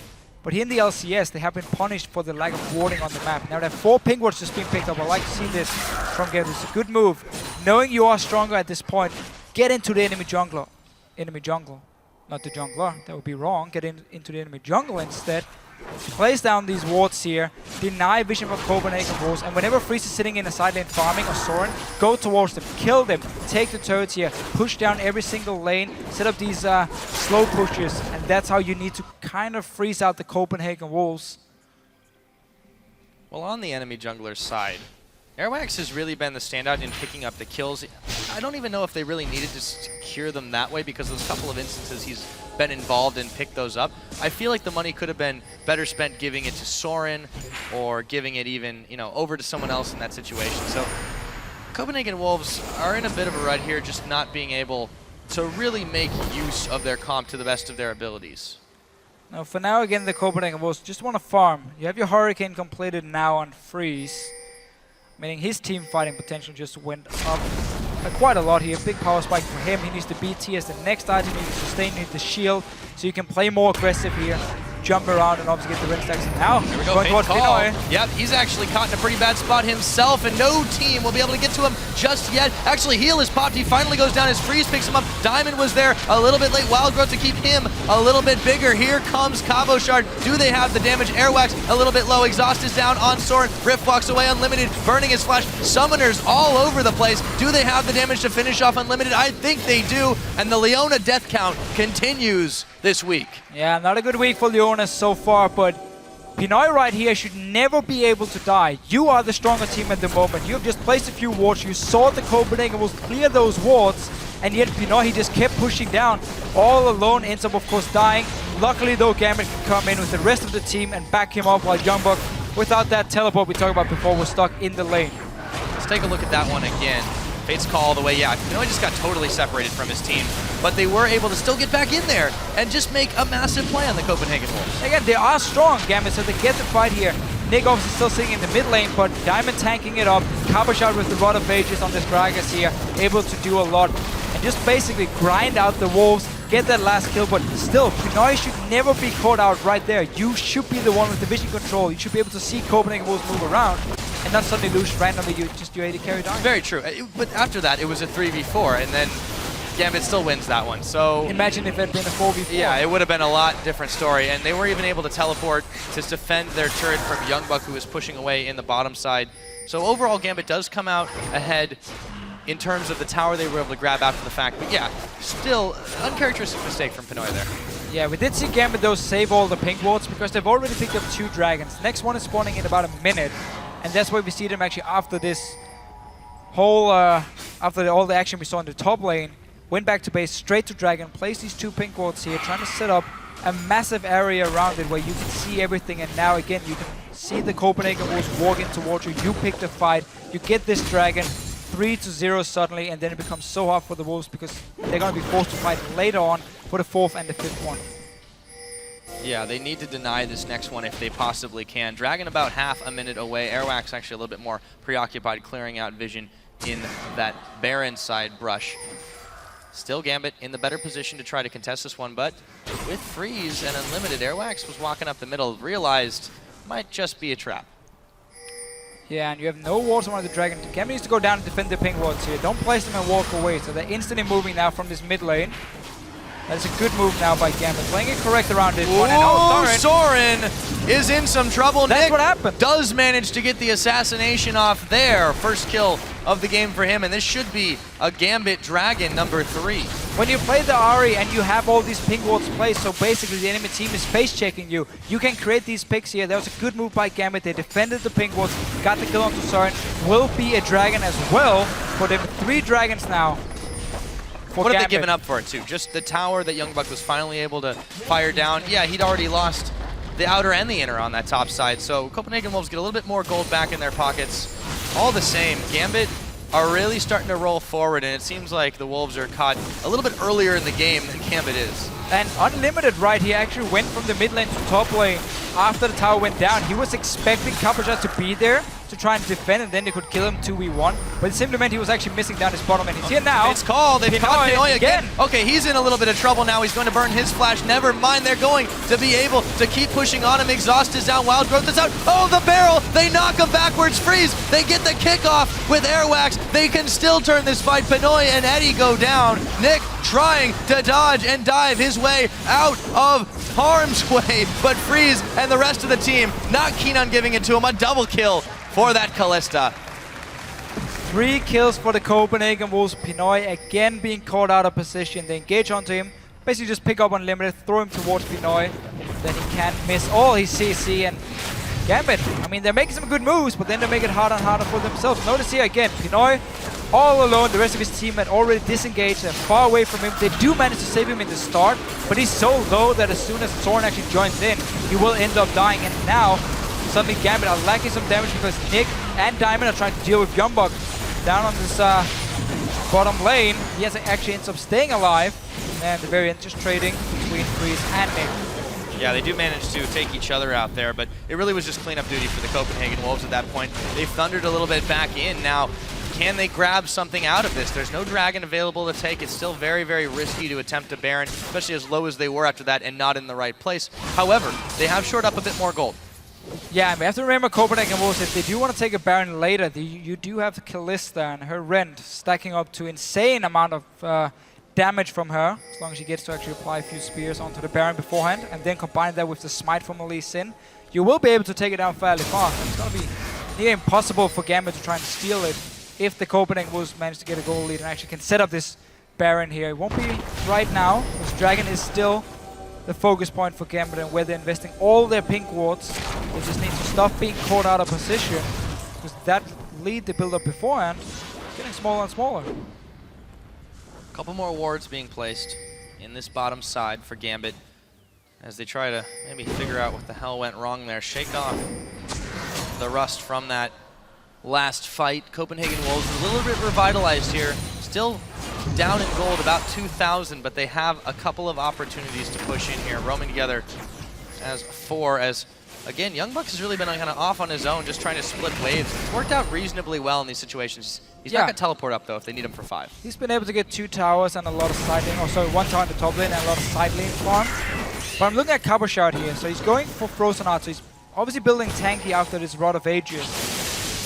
E: But here in the LCS, they have been punished for the lack of warding on the map. Now they have 4 ping wards just being picked up. I like to see this from Gambit. It's a good move. Knowing you are stronger at this point, get into the enemy jungle. Not the jungler, that would be wrong. Get into the enemy jungle instead. Place down these wards here, deny vision from Copenhagen Wolves, and whenever Freeze is sitting in a side lane farming or Soren, go towards them, kill them, take the turrets here, push down every single lane, set up these slow pushes, and that's how you need to kind of freeze out the Copenhagen Wolves.
D: Well, on the enemy jungler's side, Airwax has really been the standout in picking up the kills. I don't even know if they really needed to secure them that way because those couple of instances he's been involved and picked those up. I feel like the money could have been better spent giving it to Soren or giving it even, over to someone else in that situation. So Copenhagen Wolves are in a bit of a rut here, just not being able to really make use of their comp to the best of their abilities.
E: Now, for now, again, the Copenhagen Wolves just want to farm. You have your Hurricane completed now on Freeze, meaning his team fighting potential just went up quite a lot here. Big power spike for him. He needs the BT as the next item. He needs to sustain, he needs the shield, so you can play more aggressive here. Jump around and obviously get the ring stacks. Now,
D: here we go,
E: going towards Pinoy.
D: Yep, he's actually caught in a pretty bad spot himself, and no team will be able to get to him just yet. Actually, heal is popped. He finally goes down as Freeze picks him up. Diamond was there a little bit late. Wild Growth to keep him a little bit bigger. Here comes Cabo Shard. Do they have the damage? Airwax a little bit low. Exhaust is down on Soren. Rift walks away Unlimited, burning his flash. Summoners all over the place. Do they have the damage to finish off Unlimited? I think they do, and the Leona death count continues this week.
E: Yeah, not a good week for Leona so far, but Pinoy right here should never be able to die. You are the stronger team at the moment. You have just placed a few wards. You saw the Copenhagen will clear those wards, and yet Pinoy, he just kept pushing down. All alone, ends up, of course, dying. Luckily, though, Gambit can come in with the rest of the team and back him up, while Youngbuck, without that teleport we talked about before, was stuck in the lane.
D: Let's take a look at that one again. Fate's Call all the way, yeah. Pinoy just got totally separated from his team, but they were able to still get back in there and just make a massive play on the Copenhagen Wolves.
E: Again, they are strong, Gambit, so they get the fight here. Nick obviously still sitting in the mid lane, but Diamond tanking it up. Cabochard with the Rod of Ages on this Gragas here, able to do a lot. And just basically grind out the Wolves, get that last kill, but still, Pinoy should never be caught out right there. You should be the one with the vision control. You should be able to see Copenhagen Wolves move around and not suddenly lose randomly, you just do 80 carry down.
D: Very true. But after that, it was a 3v4, and then Gambit still wins that one. So
E: imagine if it had been a 4v4.
D: Yeah, it would have been a lot different story. And they were even able to teleport to defend their turret from Youngbuck, who was pushing away in the bottom side. So overall, Gambit does come out ahead in terms of the tower they were able to grab after the fact. But yeah, still uncharacteristic mistake from Pinoy there.
E: Yeah, we did see Gambit, though, save all the pink wards because they've already picked up 2 dragons. Next one is spawning in about a minute. And that's why we see them actually after this whole, after all the action we saw in the top lane, went back to base, straight to Dragon, placed these 2 pink wards here, trying to set up a massive area around it where you can see everything. And now again, you can see the Copenhagen Wolves walking towards you. You pick the fight, you get this Dragon, 3-0 suddenly, and then it becomes so hard for the Wolves because they're going to be forced to fight later on for the 4th and the 5th one.
D: Yeah, they need to deny this next one if they possibly can. Dragon about half a minute away. Airwax actually a little bit more preoccupied clearing out vision in that Baron side brush. Still Gambit in the better position to try to contest this one, but with Freeze and Unlimited, Airwax was walking up the middle, realized might just be a trap.
E: Yeah, and you have no wards around the Dragon. Gambit needs to go down and defend the pink wards here. Don't place them and walk away, so they're instantly moving now from this mid lane. That's a good move now by Gambit, playing it correct around this one. And
D: Soren is in some trouble.
E: That's
D: Nick
E: what happened.
D: Does manage to get the assassination off there. First kill of the game for him, and this should be a Gambit Dragon number 3.
E: When you play the Ahri and you have all these pink wards placed, so basically the enemy team is face checking you, you can create these picks here. That was a good move by Gambit. They defended the pink wards, got the kill onto Soren. Will be a dragon as well for them. 3 dragons now.
D: What have they given up for it, too? Just the tower that Youngbuck was finally able to fire down. Yeah, he'd already lost the outer and the inner on that top side, so Copenhagen Wolves get a little bit more gold back in their pockets. All the same, Gambit are really starting to roll forward, and it seems like the Wolves are caught a little bit earlier in the game than Gambit is.
E: And Unlimited, right, he actually went from the mid lane to top lane after the tower went down. He was expecting Cabochard to be there to try and defend, and then they could kill him 2v1. But it simply meant he was actually missing down his bottom, and he's here now.
D: It's called. They've caught Pinoy again.
E: again.
D: Okay, he's in a little bit of trouble now. He's going to burn his flash. Never mind. They're going to be able to keep pushing on him. Exhaust is down. Wild Growth is out. Oh, the barrel. They knock him backwards. Freeze. They get the kickoff with Airwax. They can still turn this fight. Pinoy and Eddie go down. Nick trying to dodge and dive his way out of harm's way, but Freeze and the rest of the team not keen on giving it to him. A double kill for that Callista.
E: 3 kills for the Copenhagen Wolves. Pinoy again being caught out of position. They engage onto him, basically just pick up Unlimited, throw him towards Pinoy. Then he can't miss all his CC, and Gambit, I mean, they're making some good moves, but then they make it harder and harder for themselves. Notice here again, Pinoy all alone. The rest of his team had already disengaged. They're far away from him. They do manage to save him in the start, but he's so low that as soon as Soren actually joins in, he will end up dying. And now, suddenly Gambit are lacking some damage because Nick and Diamond are trying to deal with Youngbok down on this bottom lane. He actually ends up staying alive, and at the very end just trading between Freeze and Nick.
D: Yeah, they do manage to take each other out there, but it really was just cleanup duty for the Copenhagen Wolves at that point. They thundered a little bit back in. Now, can they grab something out of this? There's no Dragon available to take. It's still very, very risky to attempt a Baron, especially as low as they were after that and not in the right place. However, they have shored up a bit more gold.
E: Yeah, and we have to remember Copenhagen Wolves, if they do want to take a Baron later, you do have Kalista and her Rend stacking up to insane amount of damage from her, as long as she gets to actually apply a few spears onto the Baron beforehand, and then combine that with the Smite from Lee Sin. You will be able to take it down fairly fast. It's going to be near impossible for Gambit to try and steal it if the Copenhagen Wolves manage to get a goal lead and actually can set up this Baron here. It won't be right now, because Dragon is still the focus point for Gambit, and where they're investing all their pink wards. They just need to stop being caught out of position, because that lead they built up beforehand is getting smaller and smaller.
D: Couple more wards being placed in this bottom side for Gambit as they try to maybe figure out what the hell went wrong there. Shake off the rust from that last fight. Copenhagen Wolves a little bit revitalized here. Still down in gold, about 2,000, but they have a couple of opportunities to push in here. Roaming together as 4, as again, Youngbucks has really been kind of off on his own, just trying to split waves. It's worked out reasonably well in these situations. He's not going to teleport up, though, if they need him for 5.
E: He's been able to get 2 towers and a lot of side lane, also 1 tower in the top lane and a lot of side lane farm. But I'm looking at Cabochard here, so he's going for Frozen Heart, so he's obviously building tanky after this Rod of Ages.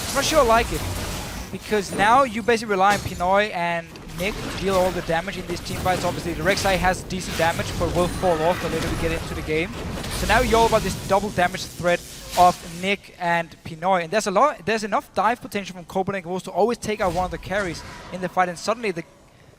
E: I'm not sure I like it, because now you basically rely on Pinoy and Nick to deal all the damage in these team fights. Obviously, the Rek'Sai has decent damage, but will fall off the later we get into the game. So now you're all about this double damage threat of Nick and Pinoy, and there's enough dive potential from Copenhagen Wolves to always take out one of the carries in the fight, and suddenly the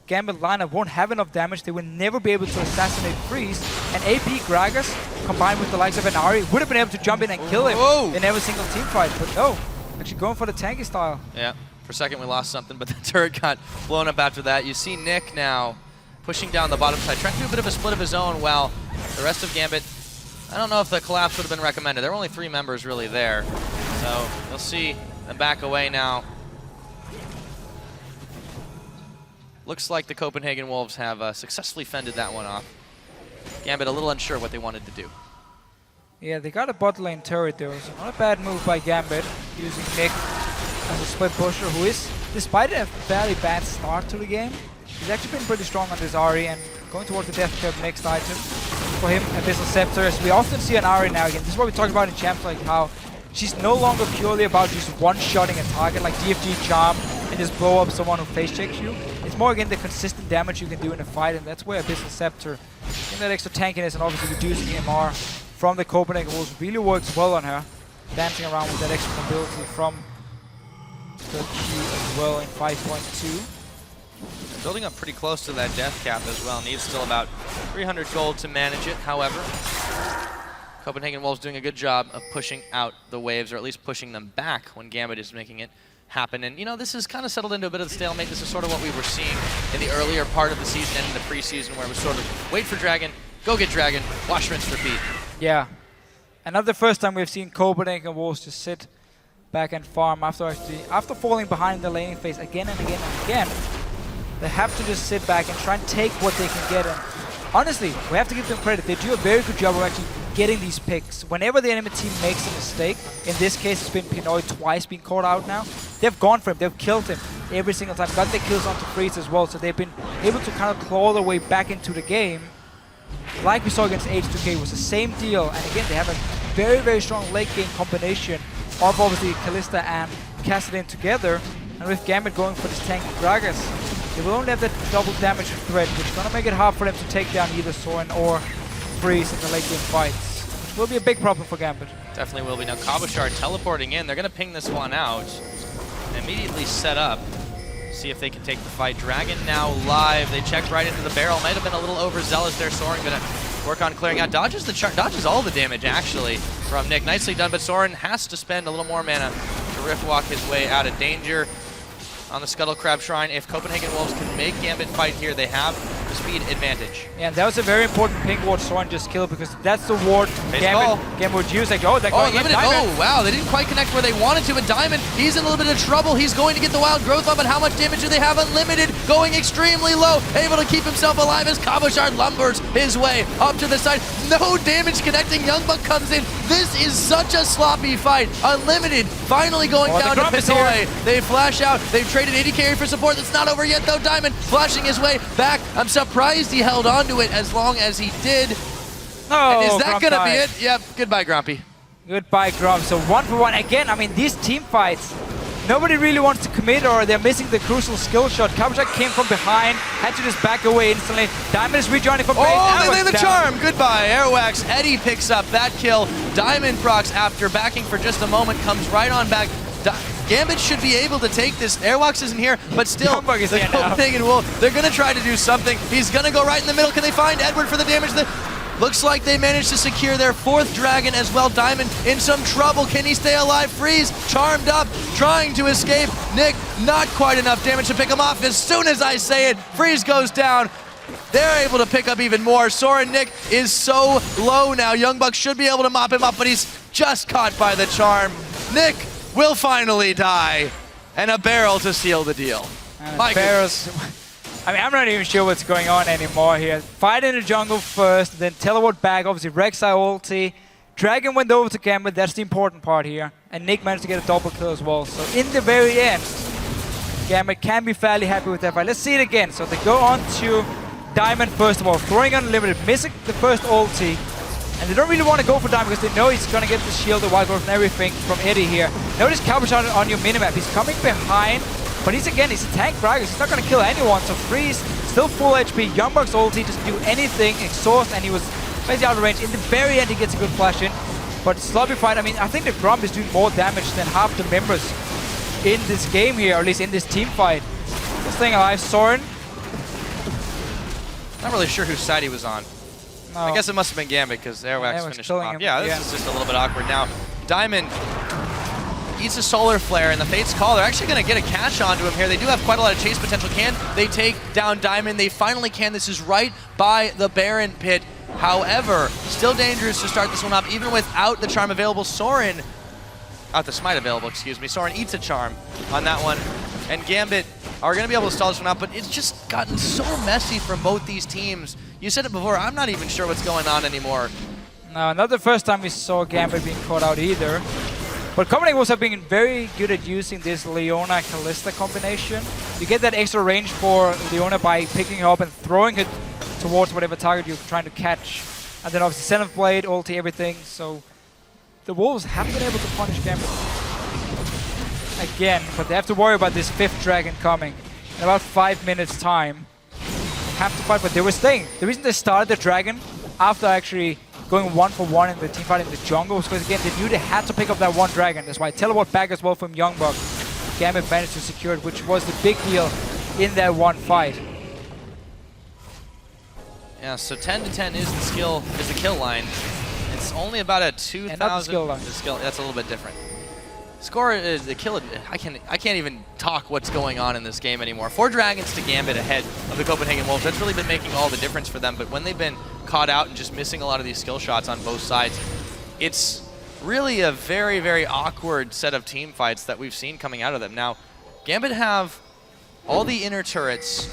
E: Gambit lineup won't have enough damage. They will never be able to assassinate Freeze, and AP Gragas combined with the likes of Inari would have been able to jump in and kill him in every single team fight, but no, actually going for the tanky style.
D: Yeah, for a second we lost something, but the turret got blown up after that. You see Nick now pushing down the bottom side, trying to do a bit of a split of his own, while the rest of Gambit, I don't know if the collapse would have been recommended. There were only 3 members really there. So you'll see them back away now. Looks like the Copenhagen Wolves have successfully fended that one off. Gambit a little unsure what they wanted to do.
E: Yeah, they got a bot lane turret though, so not a bad move by Gambit, using Nick as a split pusher, who is, despite a fairly bad start to the game, he's actually been pretty strong on this Ahri, and going towards the Death Trap next item for him, Abyssal Scepter. As we often see an Ahri now again, this is what we talked about in Champs, like how she's no longer purely about just one-shotting a target like DFG Charm and just blow up someone who face checks you. It's more again the consistent damage you can do in a fight, and that's where Abyssal Scepter, getting that extra tankiness and obviously reducing MR from the Copenhagen Wolves really works well on her. Dancing around with that extra mobility from the Q as well in 5.2.
D: Building up pretty close to that death cap as well. Needs still about 300 gold to manage it. However, Copenhagen Wolves doing a good job of pushing out the waves, or at least pushing them back when Gambit is making it happen. And, you know, this has kind of settled into a bit of the stalemate. This is sort of what we were seeing in the earlier part of the season and in the preseason, where it was sort of wait for Dragon, go get Dragon, wash, rinse, repeat.
E: Yeah. And not the first time we've seen Copenhagen Wolves just sit back and farm after falling behind the laning phase again and again and again. They have to just sit back and try and take what they can get. And honestly, we have to give them credit. They do a very good job of actually getting these picks. Whenever the enemy team makes a mistake, in this case it's been Pinoy twice being caught out now, they've gone for him, they've killed him every single time, got their kills onto Freeze as well, so they've been able to kind of claw their way back into the game. Like we saw against H2K, it was the same deal, and again they have a very, very strong late game combination of obviously Kalista and Kassadin together, and with Gambit going for this tanky Gragas, they will only have that double damage threat, which is going to make it hard for them to take down either Soren or Freeze in the late game fights, which will be a big problem for Gambit.
D: Definitely will be. Now Cabochard teleporting in. They're going to ping this one out and immediately set up. See if they can take the fight. Dragon now live. They checked right into the barrel. Might have been a little overzealous there. Soren going to work on clearing out. Dodges all the damage, actually, from Nick. Nicely done, but Soren has to spend a little more mana to rift walk his way out of danger. On the Scuttle Crab Shrine, if Copenhagen Wolves can make Gambit fight here, they have the speed advantage.
E: Yeah, and that was a very important pink ward Soren just killed, because that's the ward Gambit would use. Like, oh, they're going in.
D: Oh, wow, they didn't quite connect where they wanted to, and Diamond, he's in a little bit of trouble. He's going to get the Wild Growth on, but how much damage do they have? Unlimited, going extremely low, able to keep himself alive as Cabochard lumbers his way up to the side. No damage connecting, Youngbuck comes in. This is such a sloppy fight. Unlimited, finally going down to Pitoy. They flash out, they've traded 80 carry for support. That's not over yet though. Diamond flashing his way back. I'm surprised he held on to it as long as he did.
E: No,
D: and is that going to be it? Yep, goodbye Grumpy.
E: Goodbye, Grump. So 1-for-1 again. I mean, these team fights, nobody really wants to commit, or they're missing the crucial skill shot. Cabochard came from behind, had to just back away instantly. Diamond is rejoining from base.
D: Oh, they lay the charm. Goodbye, Airwax. Eddie picks up that kill. Diamond procs, after backing for just a moment, comes right on back. Gambit should be able to take this. Airwax isn't here, but still, the Copenhagen Wolf, they're going to try to do something. He's going to go right in the middle. Can they find Edward for the damage? Looks like they managed to secure their 4th dragon as well. Diamond in some trouble. Can he stay alive? Freeze, charmed up, trying to escape. Nick, not quite enough damage to pick him off. As soon as I say it, Freeze goes down. They're able to pick up even more. Soren Nick is so low now. Youngbuck should be able to mop him up, but he's just caught by the charm. Nick will finally die, and a barrel to seal the deal.
E: My barrels. I mean, I'm not even sure what's going on anymore here. Fight in the jungle first, then teleport back. Obviously, Rek'Sai ulti. Dragon went over to Gambit. That's the important part here. And Nick managed to get a double kill as well. So in the very end, Gambit can be fairly happy with that fight. Let's see it again. So they go on to Diamond first of all, throwing Unlimited, missing the first ulti. And they don't really want to go for Diamond because they know he's going to get the shield, the Wild Growth and everything from Eddie here. Notice Cabochard on your minimap. He's coming behind, but he's a tank Gragas. He's not going to kill anyone. So Freeze, still full HP. Youngbuck's ulti doesn't do anything. Exhaust, and he was basically out of range. In the very end, he gets a good flash in. But sloppy fight, I mean, I think the Grump is doing more damage than half the members in this game here, or at least in this team fight. Still staying alive. Soren.
D: Not really sure whose side he was on. No. I guess it must have been Gambit because Airwax finished him off. Yeah, this is just a little bit awkward now. Diamond eats a Solar Flare and the Fate's Call. They're actually going to get a catch onto him here. They do have quite a lot of chase potential. Can they take down Diamond? They finally can. This is right by the Baron pit. However, still dangerous to start this one up, even without the charm available. Soren, out the smite available, excuse me. Soren eats a charm on that one. And Gambit are going to be able to stall this one out, but it's just gotten so messy from both these teams. You said it before, I'm not even sure what's going on anymore.
E: No, not the first time we saw Gambit being caught out either. But Copenhagen Wolves have been very good at using this Leona-Kalista combination. You get that extra range for Leona by picking her up and throwing it towards whatever target you're trying to catch. And then obviously Seventh Blade, ulti, everything. So the Wolves have been able to punish Gambit again, but they have to worry about this 5th dragon coming in about 5 minutes time. Have to fight, but they were staying. The reason they started the dragon after actually going 1-for-1 in the team fight in the jungle was because again they knew they had to pick up that 1 dragon. That's why teleport back as well from Youngbuck. Gambit managed to secure it, which was the big deal in that one fight.
D: Yeah, so 10-10 is the kill line. It's only about a 2,000.
E: Not the skill line.
D: That's a little bit different. Score is the kill. I can't even talk what's going on in this game anymore. 4 dragons to Gambit ahead of the Copenhagen Wolves. That's really been making all the difference for them. But when they've been caught out and just missing a lot of these skill shots on both sides, it's really a very, very awkward set of team fights that we've seen coming out of them. Now, Gambit have all the inner turrets.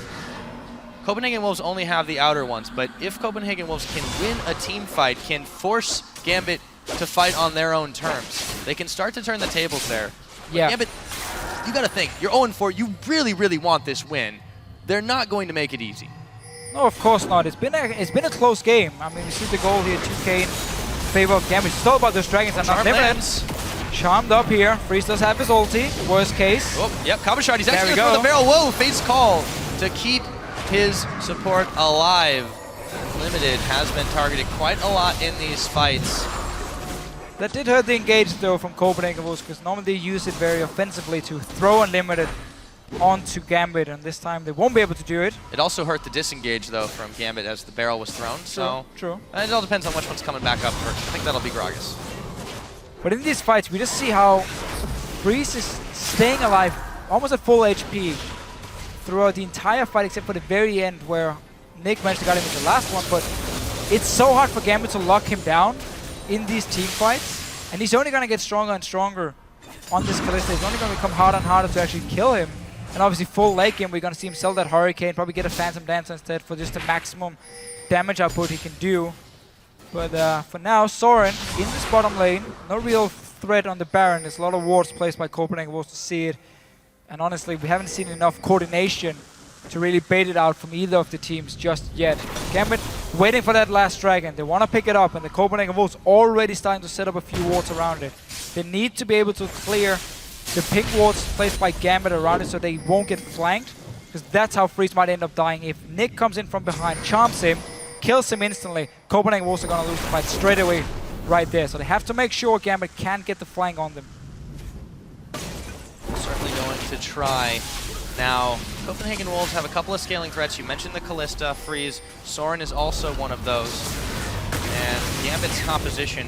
D: Copenhagen Wolves only have the outer ones. But if Copenhagen Wolves can win a team fight, can force Gambit to fight on their own terms, they can start to turn the tables there.
E: Yeah.
D: But you got to think, you're 0-4. You really, really want this win. They're not going to make it easy.
E: No, of course not. It's been a close game. I mean, we see the goal here, 2K in favor of Gambit. It's all about those dragons and not limits. Charmed up here. Freeze does have his ulti. Worst case.
D: Oh, yep, Cabochard. He's actually going to throw the barrel. Whoa, Fate's Call to keep his support alive. Limited has been targeted quite a lot in these fights.
E: That did hurt the engage though from Copenhagen Wolves because normally they use it very offensively to throw Unlimited onto Gambit, and this time they won't be able to do it.
D: It also hurt the disengage, though, from Gambit as the barrel was thrown. So
E: True.
D: It all depends on which one's coming back up first. I think that'll be Gragas.
E: But in these fights, we just see how Freeze is staying alive, almost at full HP, throughout the entire fight, except for the very end, where Nick managed to get him in the last one. But it's so hard for Gambit to lock him down in these team fights, and he's only going to get stronger and stronger on this Kalista. It's only going to become harder and harder to actually kill him. And obviously full late game, we're going to see him sell that Hurricane, probably get a Phantom Dancer instead for just the maximum damage output he can do. But for now, Soren in this bottom lane, no real threat on the Baron. There's a lot of wards placed by Copenhagen Wolves to see it. And honestly, we haven't seen enough coordination to really bait it out from either of the teams just yet. Gambit waiting for that last dragon. They want to pick it up, and the Copenhagen Wolves already starting to set up a few wards around it. They need to be able to clear the pink wards placed by Gambit around it so they won't get flanked, because that's how Freeze might end up dying. If Nick comes in from behind, charms him, kills him instantly, Copenhagen Wolves are going to lose the fight straight away right there. So they have to make sure Gambit can't get the flank on them.
D: Certainly going to try. Now, Copenhagen Wolves have a couple of scaling threats. You mentioned the Kalista, Freeze. Soren is also one of those. And Gambit's composition,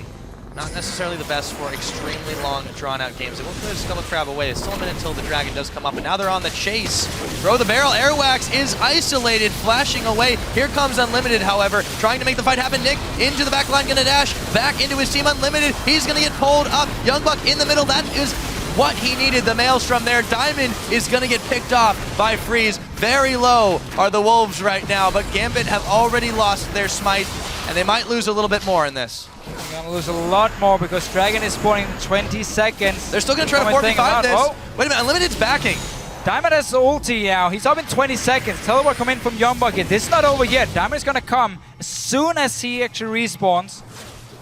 D: not necessarily the best for extremely long, drawn-out games. They won't clear the Scuttle Crab away. It's still a minute until the Dragon does come up, and now they're on the chase. Throw the barrel. Airwax is isolated, flashing away. Here comes Unlimited, however, trying to make the fight happen. Nick into the back line, gonna dash back into his team. Unlimited, he's gonna get pulled up. Youngbuck in the middle. That is what he needed, the Maelstrom there. Diamond is gonna get picked off by Freeze. Very low are the Wolves right now, but Gambit have already lost their smite, and they might lose a little bit more in this.
E: They're gonna lose a lot more because Dragon is spawning in 20 seconds.
D: They're still gonna try to 4v5 this.
E: Oh.
D: Wait a minute, Unlimited's backing.
E: Diamond has the ulti now. He's up in 20 seconds. Teleport come in from Youngbuck. This is not over yet. Diamond is gonna come as soon as he actually respawns.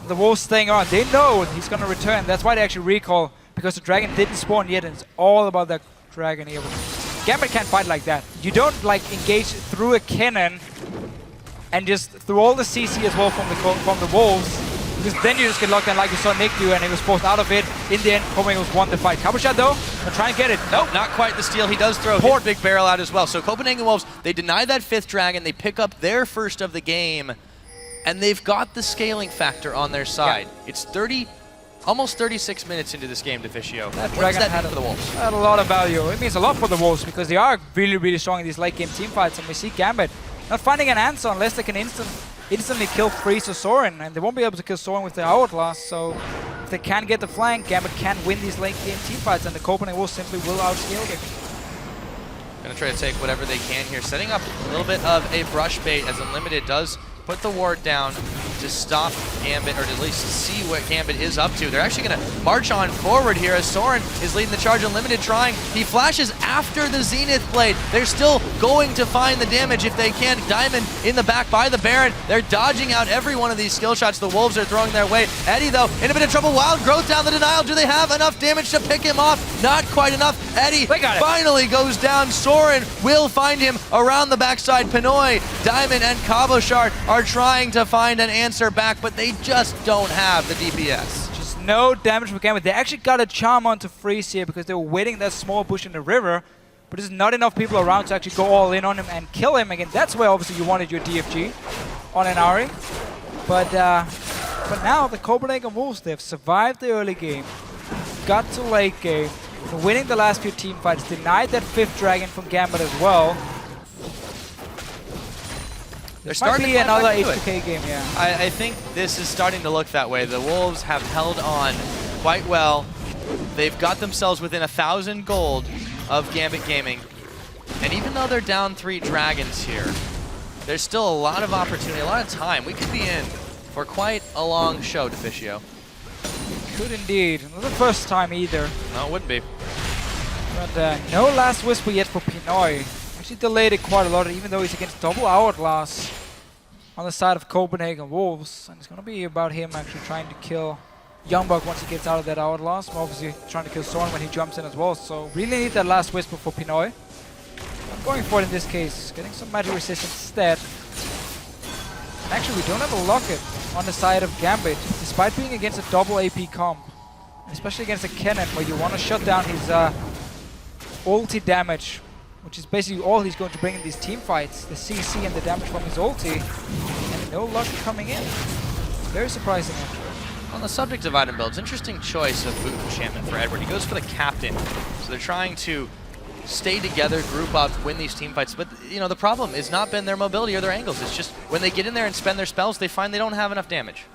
E: The Wolves staying on. They know he's gonna return. That's why they actually recall, because the Dragon didn't spawn yet, and it's all about that Dragon here. Gambit can't fight like that. You don't like engage through a cannon and just through all the CC as well from the Wolves, because then you just get locked in like you saw Nick do, and he was forced out of it. In the end, Copenhagen won the fight. Couple shot though, gonna try and get it.
D: Nope, not quite the steal. He does throw his big barrel out as well. So Copenhagen Wolves, they deny that 5th Dragon. They pick up their first of the game, and they've got the scaling factor on their side. Yeah. It's almost 36 minutes into this game, Deficio.
E: That
D: what does
E: Dragon
D: that mean for the Wolves?
E: Had a lot of value. It means a lot for the Wolves because they are really, really strong in these late game team fights, and we see Gambit not finding an answer unless they can instantly kill Freeze or Soren, and they won't be able to kill Soren with their Hourglass. So if they can get the flank, Gambit can win these late game team fights, and the Copenhagen Wolves simply will outscale them.
D: Gonna try to take whatever they can here, setting up a little bit of a brush bait as Unlimited does put the ward down to stop Gambit, or to at least see what Gambit is up to. They're actually going to march on forward here as Soren is leading the charge. Unlimited trying. He flashes after the Zenith Blade. They're still going to find the damage if they can. Diamond in the back by the Baron. They're dodging out every one of these skill shots the Wolves are throwing their way. Eddie, though, in a bit of trouble. Wild Growth down the denial. Do they have enough damage to pick him off? Not quite enough. Eddie finally goes down. Soren will find him around the backside. Pinoy, Diamond, and Cabochard are trying to find an answer back, but they just don't have the DPS.
E: Just no damage for Gambit. They actually got a charm onto Freeze here because they were waiting that small bush in the river, but there's not enough people around to actually go all in on him and kill him. Again, that's where obviously you wanted your DFG on an Ahri. But now the Copenhagen Wolves, they've survived the early game, got to late game, winning the last few team fights, denied that 5th Dragon from Gambit as well.
D: They're starting to
E: another H2K game, yeah.
D: I think this is starting to look that way. The Wolves have held on quite well. They've got themselves within 1,000 gold of Gambit Gaming. And even though they're down 3 dragons here, there's still a lot of opportunity, a lot of time. We could be in for quite a long show, Deficio.
E: Could indeed. Not the first time either.
D: No, it wouldn't be.
E: But no Last Whisper yet for Pinoy. Actually delayed it quite a lot, even though he's against double Hourglass on the side of Copenhagen Wolves. And it's going to be about him actually trying to kill Youngbuck once he gets out of that Hourglass. Obviously trying to kill Soren when he jumps in as well. So really need that Last Whisper for Pinoy. I'm going for it in this case, getting some magic resistance instead. And actually we don't have a Locket on the side of Gambit, despite being against a double AP comp. Especially against a cannon where you want to shut down his ulti damage which is basically all he's going to bring in these team fights, the CC and the damage from his ulti, and no luck coming in. Very surprising, actually.
D: On the subject of item builds, interesting choice of boot enchantment for Edward. He goes for the captain, so they're trying to stay together, group up, win these team fights. But you know, the problem has not been their mobility or their angles. It's just when they get in there and spend their spells, they find they don't have enough damage.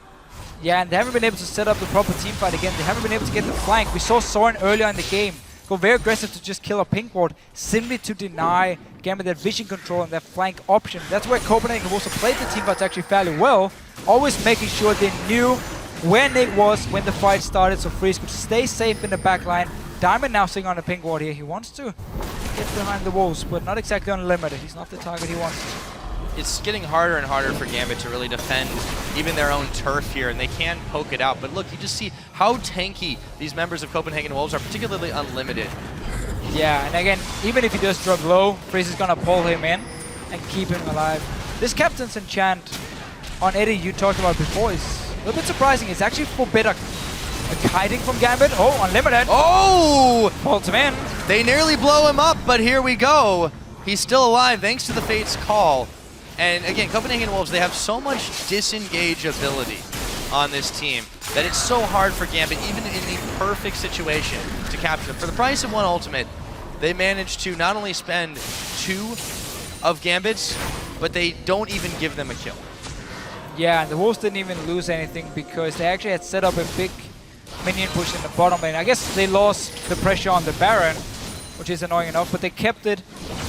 E: Yeah, and they haven't been able to set up the proper team fight again. They haven't been able to get the flank. We saw Soren earlier in the game go very aggressive to just kill a pink ward, simply to deny Gambit that vision control and that flank option. That's where Copenhagen also played the team fights actually fairly well, always making sure they knew where Nick was when the fight started, so Freeze could stay safe in the back line. Diamond now sitting on the pink ward here. He wants to get behind the walls, but not exactly unlimited. He's not the target he wants.
D: It's getting harder and harder for Gambit to really defend even their own turf here, and they can poke it out. But look, you just see how tanky these members of Copenhagen Wolves are, particularly unlimited.
E: Yeah, and again, even if he does drop low, Freeze is gonna pull him in and keep him alive. This Captain's Enchant on Eddie you talked about before is a little bit surprising. It's actually forbid a kiting from Gambit. Oh, unlimited.
D: Oh!
E: Pulls him in.
D: They nearly blow him up, but here we go. He's still alive thanks to the Fate's call. And again, Copenhagen Wolves, they have so much disengage ability on this team that it's so hard for Gambit, even in the perfect situation, to capture them. For the price of one ultimate, they managed to not only spend 2 of Gambit's, but they don't even give them a kill.
E: Yeah, and the Wolves didn't even lose anything because they actually had set up a big minion push in the bottom lane. I guess they lost the pressure on the Baron, which is annoying enough, but they kept it.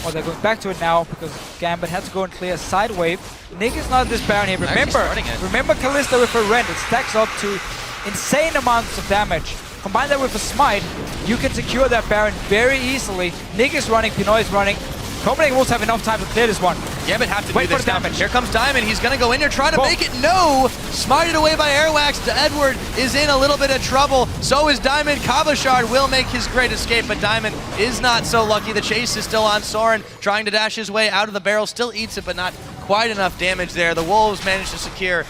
E: Or they're going back to it now because Gambit had to go and clear a side wave. Nick is not this Baron here. Remember Kalista with a Rend. It stacks up to insane amounts of damage. Combine that with a Smite, you can secure that Baron very easily. Nick is running, Pinoy is running. Copenhagen Wolves have enough time to clear this one.
D: Gambit have to
E: Wait
D: do this
E: for the damage.
D: Here comes Diamond. He's going to go in there, try to make it. No! Smited away by Airwax. Edward is in a little bit of trouble. So is Diamond. Kabashard will make his great escape, but Diamond is not so lucky. The chase is still on. Soren trying to dash his way out of the barrel. Still eats it, but not quite enough damage there. The Wolves managed to secure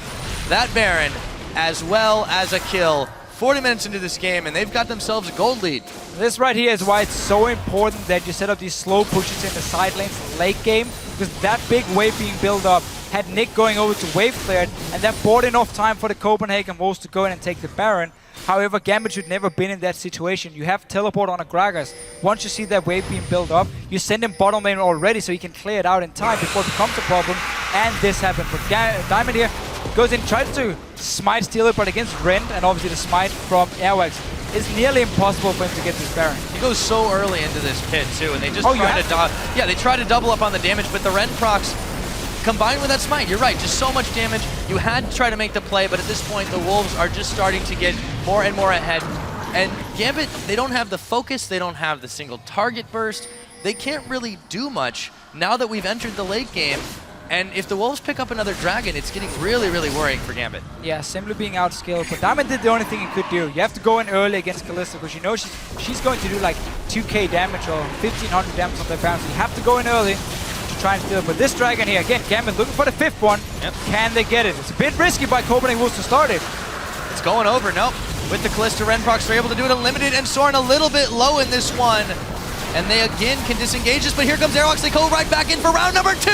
D: that Baron as well as a kill. 40 minutes into this game, and they've got themselves a gold lead.
E: This right here is why it's so important that you set up these slow pushes in the side lanes late game, because that big wave being built up had Nick going over to wave cleared, and that bought enough time for the Copenhagen Wolves to go in and take the Baron. However, Gambit should never been in that situation. You have teleport on a Gragas. Once you see that wave being built up, you send him bottom lane already so he can clear it out in time before it becomes a problem, and this happened. But Diamond here goes in, tries to smite steal it, but against Rend and obviously the smite from Airwax, it's nearly impossible for him to get this Baron.
D: He goes so early into this pit too, and they just try to double up on the damage, but the Rend procs combined with that smite, you're right, just so much damage. You had to try to make the play, but at this point the Wolves are just starting to get more and more ahead. And Gambit, they don't have the focus, they don't have the single target burst. They can't really do much now that we've entered the late game. And if the Wolves pick up another Dragon, it's getting really, really worrying for Gambit.
E: Yeah, simply being outskilled. But Diamond did the only thing he could do. You have to go in early against Kalista because you know she's going to do like 2k damage or 1500 damage on their Baron. So you have to go in early to try and steal it. But this Dragon here, again, Gambit looking for the 5th one. Yep. Can they get it? It's a bit risky by Copenhagen Wolves to start it.
D: It's going over, nope. With the Kalista, Rend procs, they're able to do it unlimited, and Soren a little bit low in this one. And they again can disengage this, but here comes Airwalks. They go right back in for round number 2.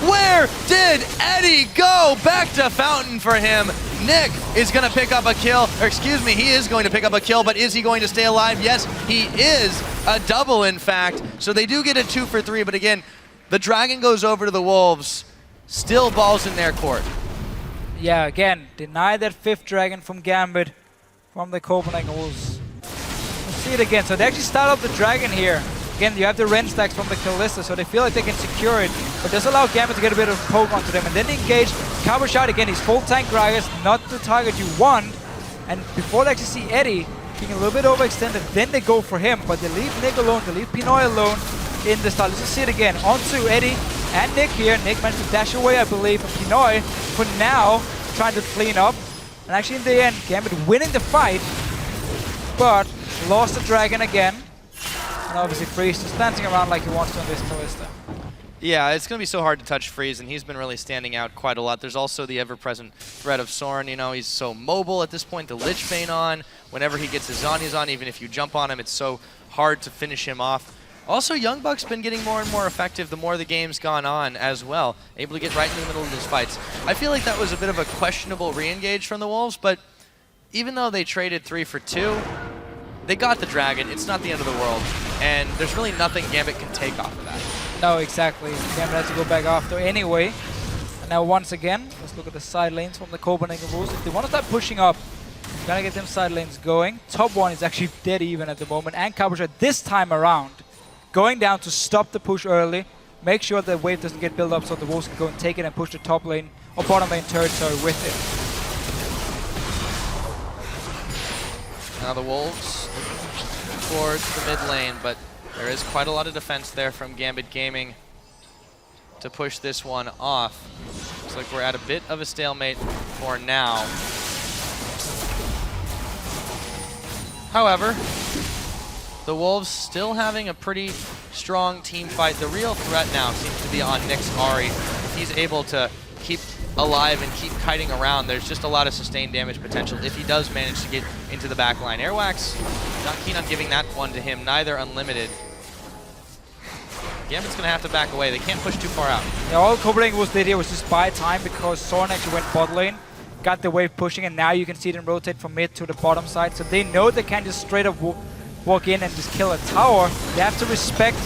D: Where did Eddie go? Back to Fountain for him. Nick is going to pick up a kill, or excuse me, he is going to pick up a kill, but is he going to stay alive? Yes, he is. A double, in fact. So they do get a 2 for 3, but again, the Dragon goes over to the Wolves. Still balls in their court.
E: Yeah, again, deny that 5th Dragon from Gambit from the Copenhagen Wolves. Let's see it again. So they actually start up the Dragon here. Again, you have the Rend stacks from the Kalista, so they feel like they can secure it. But does allow Gambit to get a bit of poke onto them. And then engage. Kabashard again, he's full tank Gragas, not the target you want. And before they actually see Eddie being a little bit overextended, then they go for him. But they leave Nick alone, they leave Pinoy alone in the start. Let's just see it again. Onto Eddie and Nick here. Nick managed to dash away, I believe. And Pinoy, for now, trying to clean up. And actually in the end, Gambit winning the fight, but lost the Dragon again. And obviously Freeze just dancing around like he wants to on this Kalista.
D: Yeah, it's going to be so hard to touch Freeze, and he's been really standing out quite a lot. There's also the ever-present threat of Soren. You know, he's so mobile at this point. The Lich Bane on. Whenever he gets his Zhonya's on, even if you jump on him, it's so hard to finish him off. Also, Young Buck's been getting more and more effective the more the game's gone on as well, able to get right in the middle of these fights. I feel like that was a bit of a questionable re-engage from the Wolves, but even though they traded 3 for 2, they got the Dragon. It's not the end of the world, and there's really nothing Gambit can take off of that.
E: No, exactly. Gambit has to go back after anyway. And now once again, let's look at the side lanes from the Copenhagen Wolves. If they want to start pushing up, gotta get them side lanes going. Top 1 is actually dead even at the moment, and Cabochard this time around going down to stop the push early, make sure the wave doesn't get built up so the Wolves can go and take it and push the top lane or bottom lane territory with it.
D: Now the Wolves towards the mid lane, but there is quite a lot of defense there from Gambit Gaming to push this one off. Looks like we're at a bit of a stalemate for now. However, the Wolves still having a pretty strong team fight. The real threat now seems to be on Nick's Ahri. If he's able to keep alive and keep kiting around, there's just a lot of sustained damage potential if he does manage to get into the back line. Airwax, not keen on giving that one to him, neither Unlimited. Gambit's going to have to back away. They can't push too far out.
E: Yeah, all Copenhagen was did here was just buy time because Soren actually went bot lane, got the wave pushing, and now you can see them rotate from mid to the bottom side. So they know they can't just straight up walk in and just kill a tower. They have to respect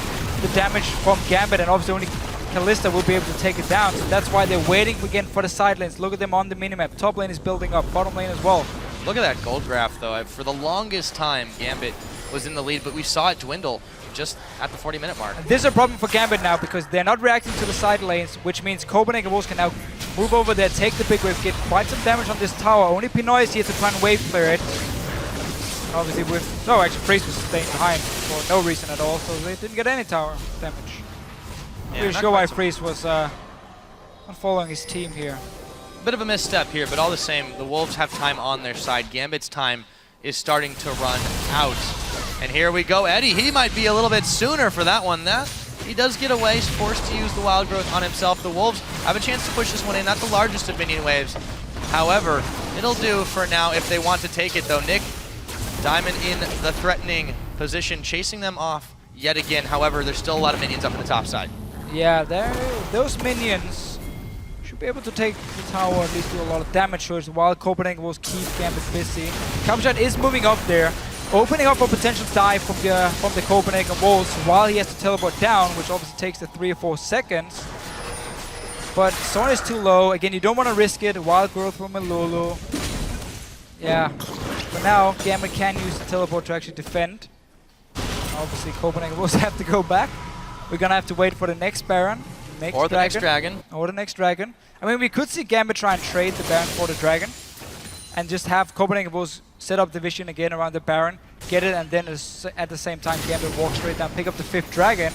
E: the damage from Gambit, and obviously only Kalista will be able to take it down. So that's why they're waiting again for the side lanes. Look at them on the minimap. Top lane is building up, bottom lane as well.
D: Look at that gold graph, though. For the longest time, Gambit was in the lead, but we saw it dwindle just at the 40-minute mark.
E: And this is a problem for Gambit now because they're not reacting to the side lanes, which means Copenhagen Wolves can now move over there, take the big wave, get quite some damage on this tower. Only Pinoy is here to try and wave clear it. And obviously with... No, actually Priest was staying behind for no reason at all, so they didn't get any tower damage.
D: Yeah,
E: Pretty sure why Priest was not following his team here.
D: Bit of a misstep here, but all the same, the Wolves have time on their side. Gambit's time is starting to run out. And here we go, Eddie. He might be a little bit sooner for that one. He does get away, he's forced to use the Wild Growth on himself. The Wolves have a chance to push this one in, not the largest of minion waves. However, it'll do for now if they want to take it, though. Nick, Diamond in the threatening position, chasing them off yet again. However, there's still a lot of minions up on the top side.
E: Yeah, those minions should be able to take the tower, at least do a lot of damage to it, while Copenhagen will keep Gambit busy. Cabochard is moving up there, opening up a potential dive from the Copenhagen Wolves while he has to teleport down, which obviously takes the 3 or 4 seconds. But Soren is too low. Again, you don't want to risk it. Wild Growth from Lulu. Yeah. For now, Gambit can use the teleport to actually defend. Obviously, Copenhagen Wolves have to go back. We're going to have to wait for the next Baron.
D: Or the next Dragon.
E: Or the next Dragon. I mean, we could see Gambit try and trade the Baron for the Dragon. And just have Copenhagen Wolves set up the vision again around the Baron, get it, and then at the same time Gambit walk straight down, pick up the 5th Dragon,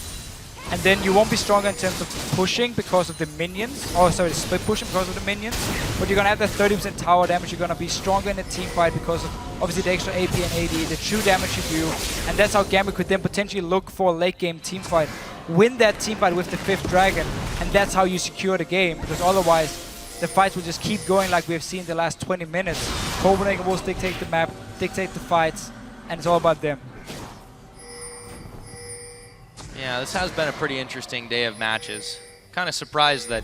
E: and then you won't be stronger in terms of pushing because of the minions. Oh, sorry, split pushing because of the minions. But you're gonna have that 30% tower damage. You're gonna be stronger in the team fight because of obviously the extra AP and AD, the true damage you do, and that's how Gambit could then potentially look for a late game team fight, win that team fight with the 5th Dragon, and that's how you secure the game. Because otherwise, the fights will just keep going like we've seen the last 20 minutes. Copenhagen will dictate the map, dictate the fights, and it's all about them.
D: Yeah, this has been a pretty interesting day of matches. Kind of surprised that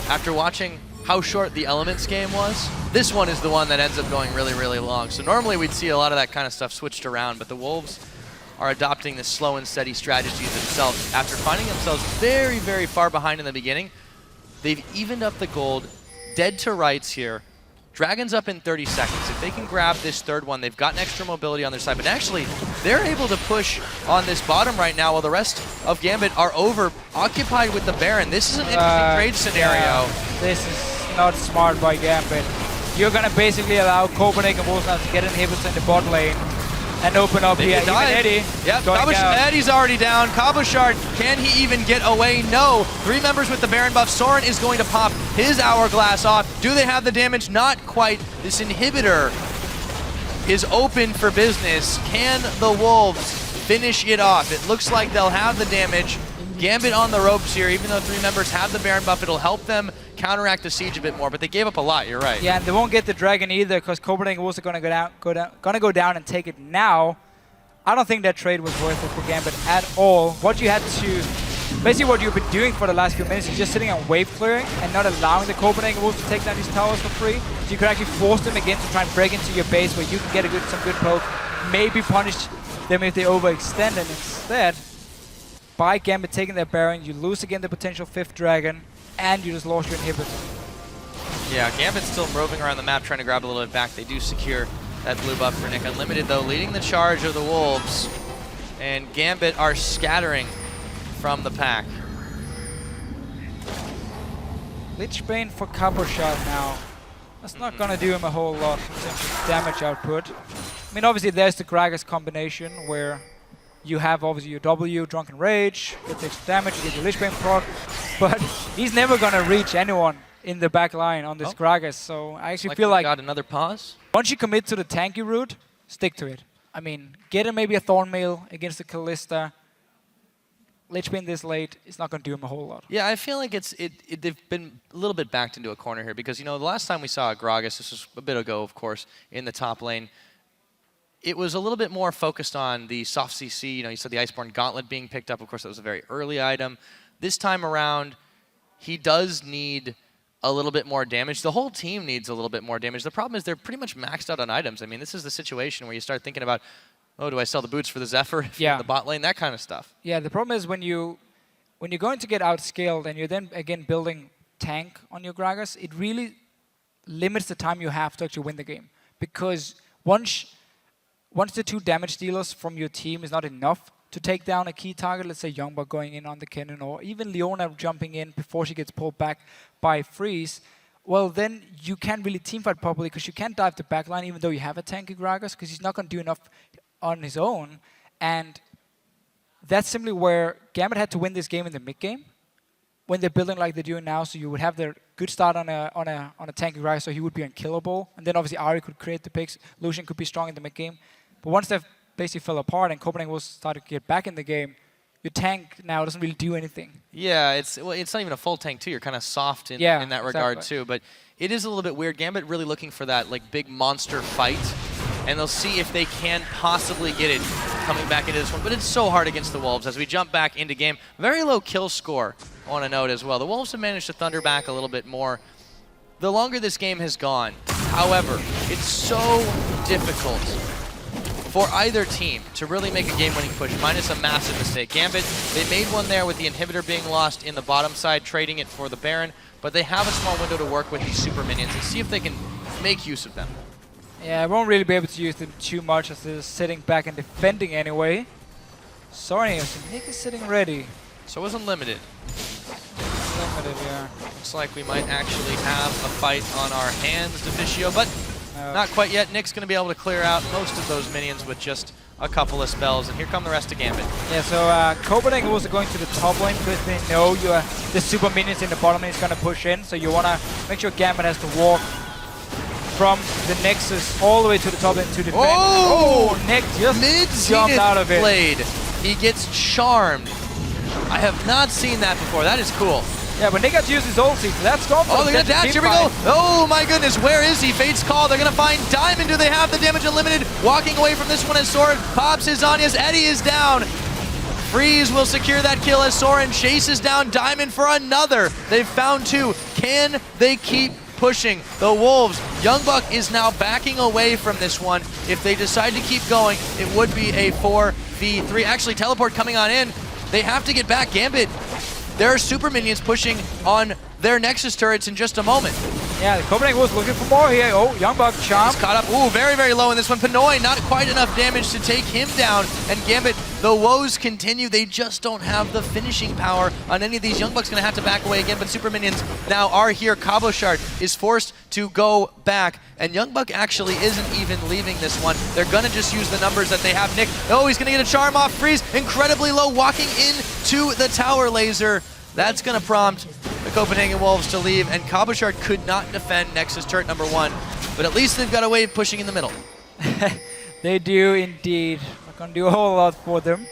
D: after watching how short the Elements game was, this one is the one that ends up going really, really long. So normally we'd see a lot of that kind of stuff switched around, but the Wolves are adopting this slow and steady strategy themselves. After finding themselves very, very far behind in the beginning, they've evened up the gold, dead to rights here. Dragon's up in 30 seconds. If they can grab this 3rd one, they've got an extra mobility on their side. But actually, they're able to push on this bottom right now while the rest of Gambit are occupied with the Baron. This is an interesting trade scenario.
E: Yeah, this is not smart by Gambit. You're going to basically allow Copenhagen Wolves now to get inhibitors in the bot lane and open up here. Even Eddie.
D: Yep, Eddie's already down. Cabochard, can he even get away? No. 3 members with the Baron buff. Soren is going to pop his hourglass off. Do they have the damage? Not quite. This inhibitor is open for business. Can the Wolves finish it off? It looks like they'll have the damage. Gambit on the ropes here. Even though 3 members have the Baron buff, it'll help them counteract the siege a bit more, but they gave up a lot, you're right.
E: Yeah, and they won't get the Dragon either because Copenhagen Wolves are going to go down and take it now. I don't think that trade was worth it for Gambit at all. What you had to, basically what you've been doing for the last few minutes is just sitting on wave clearing and not allowing the Copenhagen Wolves to take down these towers for free. So you could actually force them again to try and break into your base where you can get some good poke, maybe punish them if they overextend, and instead, by Gambit taking their Baron, you lose again the potential 5th Dragon, and you just lost your inhibitor.
D: Yeah, Gambit's still roving around the map trying to grab a little bit back. They do secure that blue buff for Nick Unlimited, though, leading the charge of the Wolves. And Gambit are scattering from the pack.
E: Lichbane for Copper Shot now. That's not going to do him a whole lot in terms of damage output. I mean, obviously there's the Gragas combination where you have obviously your W, Drunken Rage, get the extra damage, you get your Lichbane proc, but he's never going to reach anyone in the back line on this Gragas, so I actually feel like
D: got another pause.
E: Once you commit to the tanky route, stick to it. I mean, get him maybe a Thornmail against the Kalista. Lichbane this late, it's not going to do him a whole lot.
D: Yeah, I feel like they've been a little bit backed into a corner here because, you know, the last time we saw Gragas, this was a bit ago, of course, in the top lane, it was a little bit more focused on the soft CC. You know, you said the Iceborne Gauntlet being picked up. Of course, that was a very early item. This time around, he does need a little bit more damage. The whole team needs a little bit more damage. The problem is they're pretty much maxed out on items. I mean, this is the situation where you start thinking about, oh, do I sell the boots for the Zephyr if you're in the bot lane? That kind of stuff.
E: Yeah, the problem is when you're going to get outscaled and you're then again building tank on your Gragas, it really limits the time you have to actually win the game. Because once the 2 damage dealers from your team is not enough to take down a key target, let's say Youngbuck going in on the cannon, or even Leona jumping in before she gets pulled back by Freeze, well, then you can't really teamfight properly because you can't dive the backline even though you have a tanky Gragas because he's not going to do enough on his own. And that's simply where Gambit had to win this game in the mid game when they're building like they're doing now. So you would have their good start on a tanky Gragas, so he would be unkillable. And then obviously Ari could create the picks. Lucian could be strong in the mid game. But once they basically fell apart and Copenhagen was starting to get back in the game, your tank now doesn't really do anything.
D: Yeah, it's not even a full tank too. You're kind of soft in that regard too. But it is a little bit weird. Gambit really looking for that like big monster fight, and they'll see if they can possibly get it coming back into this one. But it's so hard against the Wolves as we jump back into game. Very low kill score on a note as well. The Wolves have managed to thunder back a little bit more the longer this game has gone. However, it's so difficult for either team to really make a game-winning push, minus a massive mistake. Gambit, they made one there with the inhibitor being lost in the bottom side, trading it for the Baron, but they have a small window to work with these super minions and see if they can make use of them.
E: Yeah, I won't really be able to use them too much as they're sitting back and defending anyway. Sorry, Nick is sitting ready.
D: So is Unlimited.
E: Unlimited, yeah.
D: Looks like we might actually have a fight on our hands, Deficio, but not quite yet. Nick's going to be able to clear out most of those minions with just a couple of spells, and here come the rest of Gambit.
E: Yeah, so Copenhagen was going to the top lane because they know the super minions in the bottom lane is going to push in, so you want to make sure Gambit has to walk from the Nexus all the way to the top lane to defend.
D: Oh!
E: Nick just jumped out of it.
D: Blade. He gets charmed. I have not seen that before. That is cool.
E: Yeah, but Nick got to use his ulti, so that's gone.
D: Oh, they're going to dash. Here we go. Oh, my goodness. Where is he? Fate's call. They're going to find Diamond. Do they have the damage unlimited? Walking away from this one as Soren pops his Zhonya's. Eddie is down. Freeze will secure that kill as Soren chases down Diamond for another. They've found 2. Can they keep pushing? The Wolves. Youngbuck is now backing away from this one. If they decide to keep going, it would be a 4v3. Actually, teleport coming on in. They have to get back. Gambit. There are super minions pushing on their Nexus turrets in just a moment.
E: Yeah, the Copenhagen was looking for more here. Oh, Youngbuck charm.
D: He's caught up. Ooh, very, very low in this one. Pinoy, not quite enough damage to take him down. And Gambit, the woes continue. They just don't have the finishing power on any of these. Youngbuck's going to have to back away again, but super minions now are here. Cabochard is forced to go back. And Youngbuck actually isn't even leaving this one. They're going to just use the numbers that they have. Nick, oh, he's going to get a charm off. Freeze, incredibly low, walking into the tower laser. That's going to prompt the Copenhagen Wolves to leave, and Cabochard could not defend Nexus turret number 1, but at least they've got a wave pushing in the middle.
E: They do indeed. Not going to do a whole lot for them.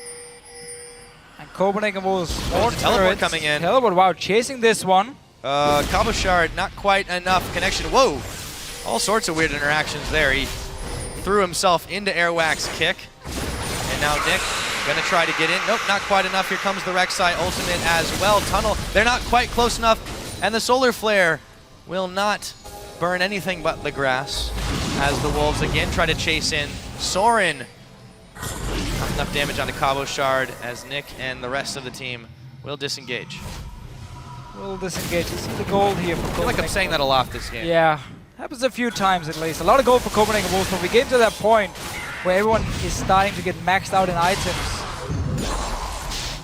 E: And Copenhagen Wolves more
D: teleport coming in.
E: Teleport, wow, chasing this one.
D: Cabochard, not quite enough connection. Whoa! All sorts of weird interactions there. He threw himself into Airwax kick. And now Nick gonna try to get in. Nope, not quite enough. Here comes the Rek'Sai ultimate as well. Tunnel, they're not quite close enough. And the Solar Flare will not burn anything but the grass as the Wolves again try to chase in Soren. Not enough damage onto Cabo Shard as Nick and the rest of the team will disengage.
E: We'll disengage. You see the gold here for
D: I feel like I'm saying that a lot this game.
E: Yeah, happens a few times at least. A lot of gold for Copenhagen Wolves, but we get to that point where everyone is starting to get maxed out in items.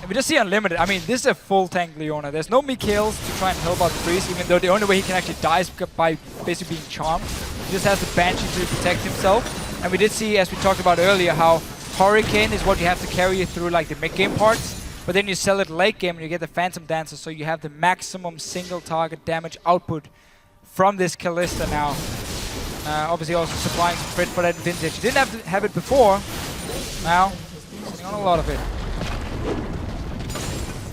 E: And we just see Unlimited. I mean, this is a full tank Leona. There's no Mikhails to try and help out Freeze, even though the only way he can actually die is by basically being charmed. He just has the Banshee to protect himself. And we did see, as we talked about earlier, how Hurricane is what you have to carry you through like the mid-game parts. But then you sell it late game and you get the Phantom Dancer, so you have the maximum single target damage output from this Kalista now. Obviously also supplying some crit for that Vintage. You didn't have to have it before. Now, sitting on a lot of it.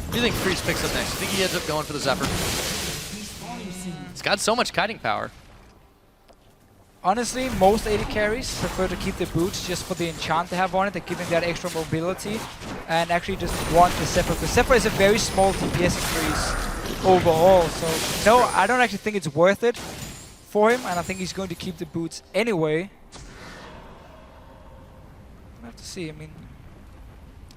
D: What do you think Freeze picks up next? I think he ends up going for the Zephyr. It's got so much kiting power.
E: Honestly, most AD carries prefer to keep the boots just for the enchant they have on it. They're giving that extra mobility and actually just want the Zephyr. Because Zephyr is a very small DPS increase overall. So no, I don't actually think it's worth it for him. And I think he's going to keep the boots anyway. We'll have to see. I mean,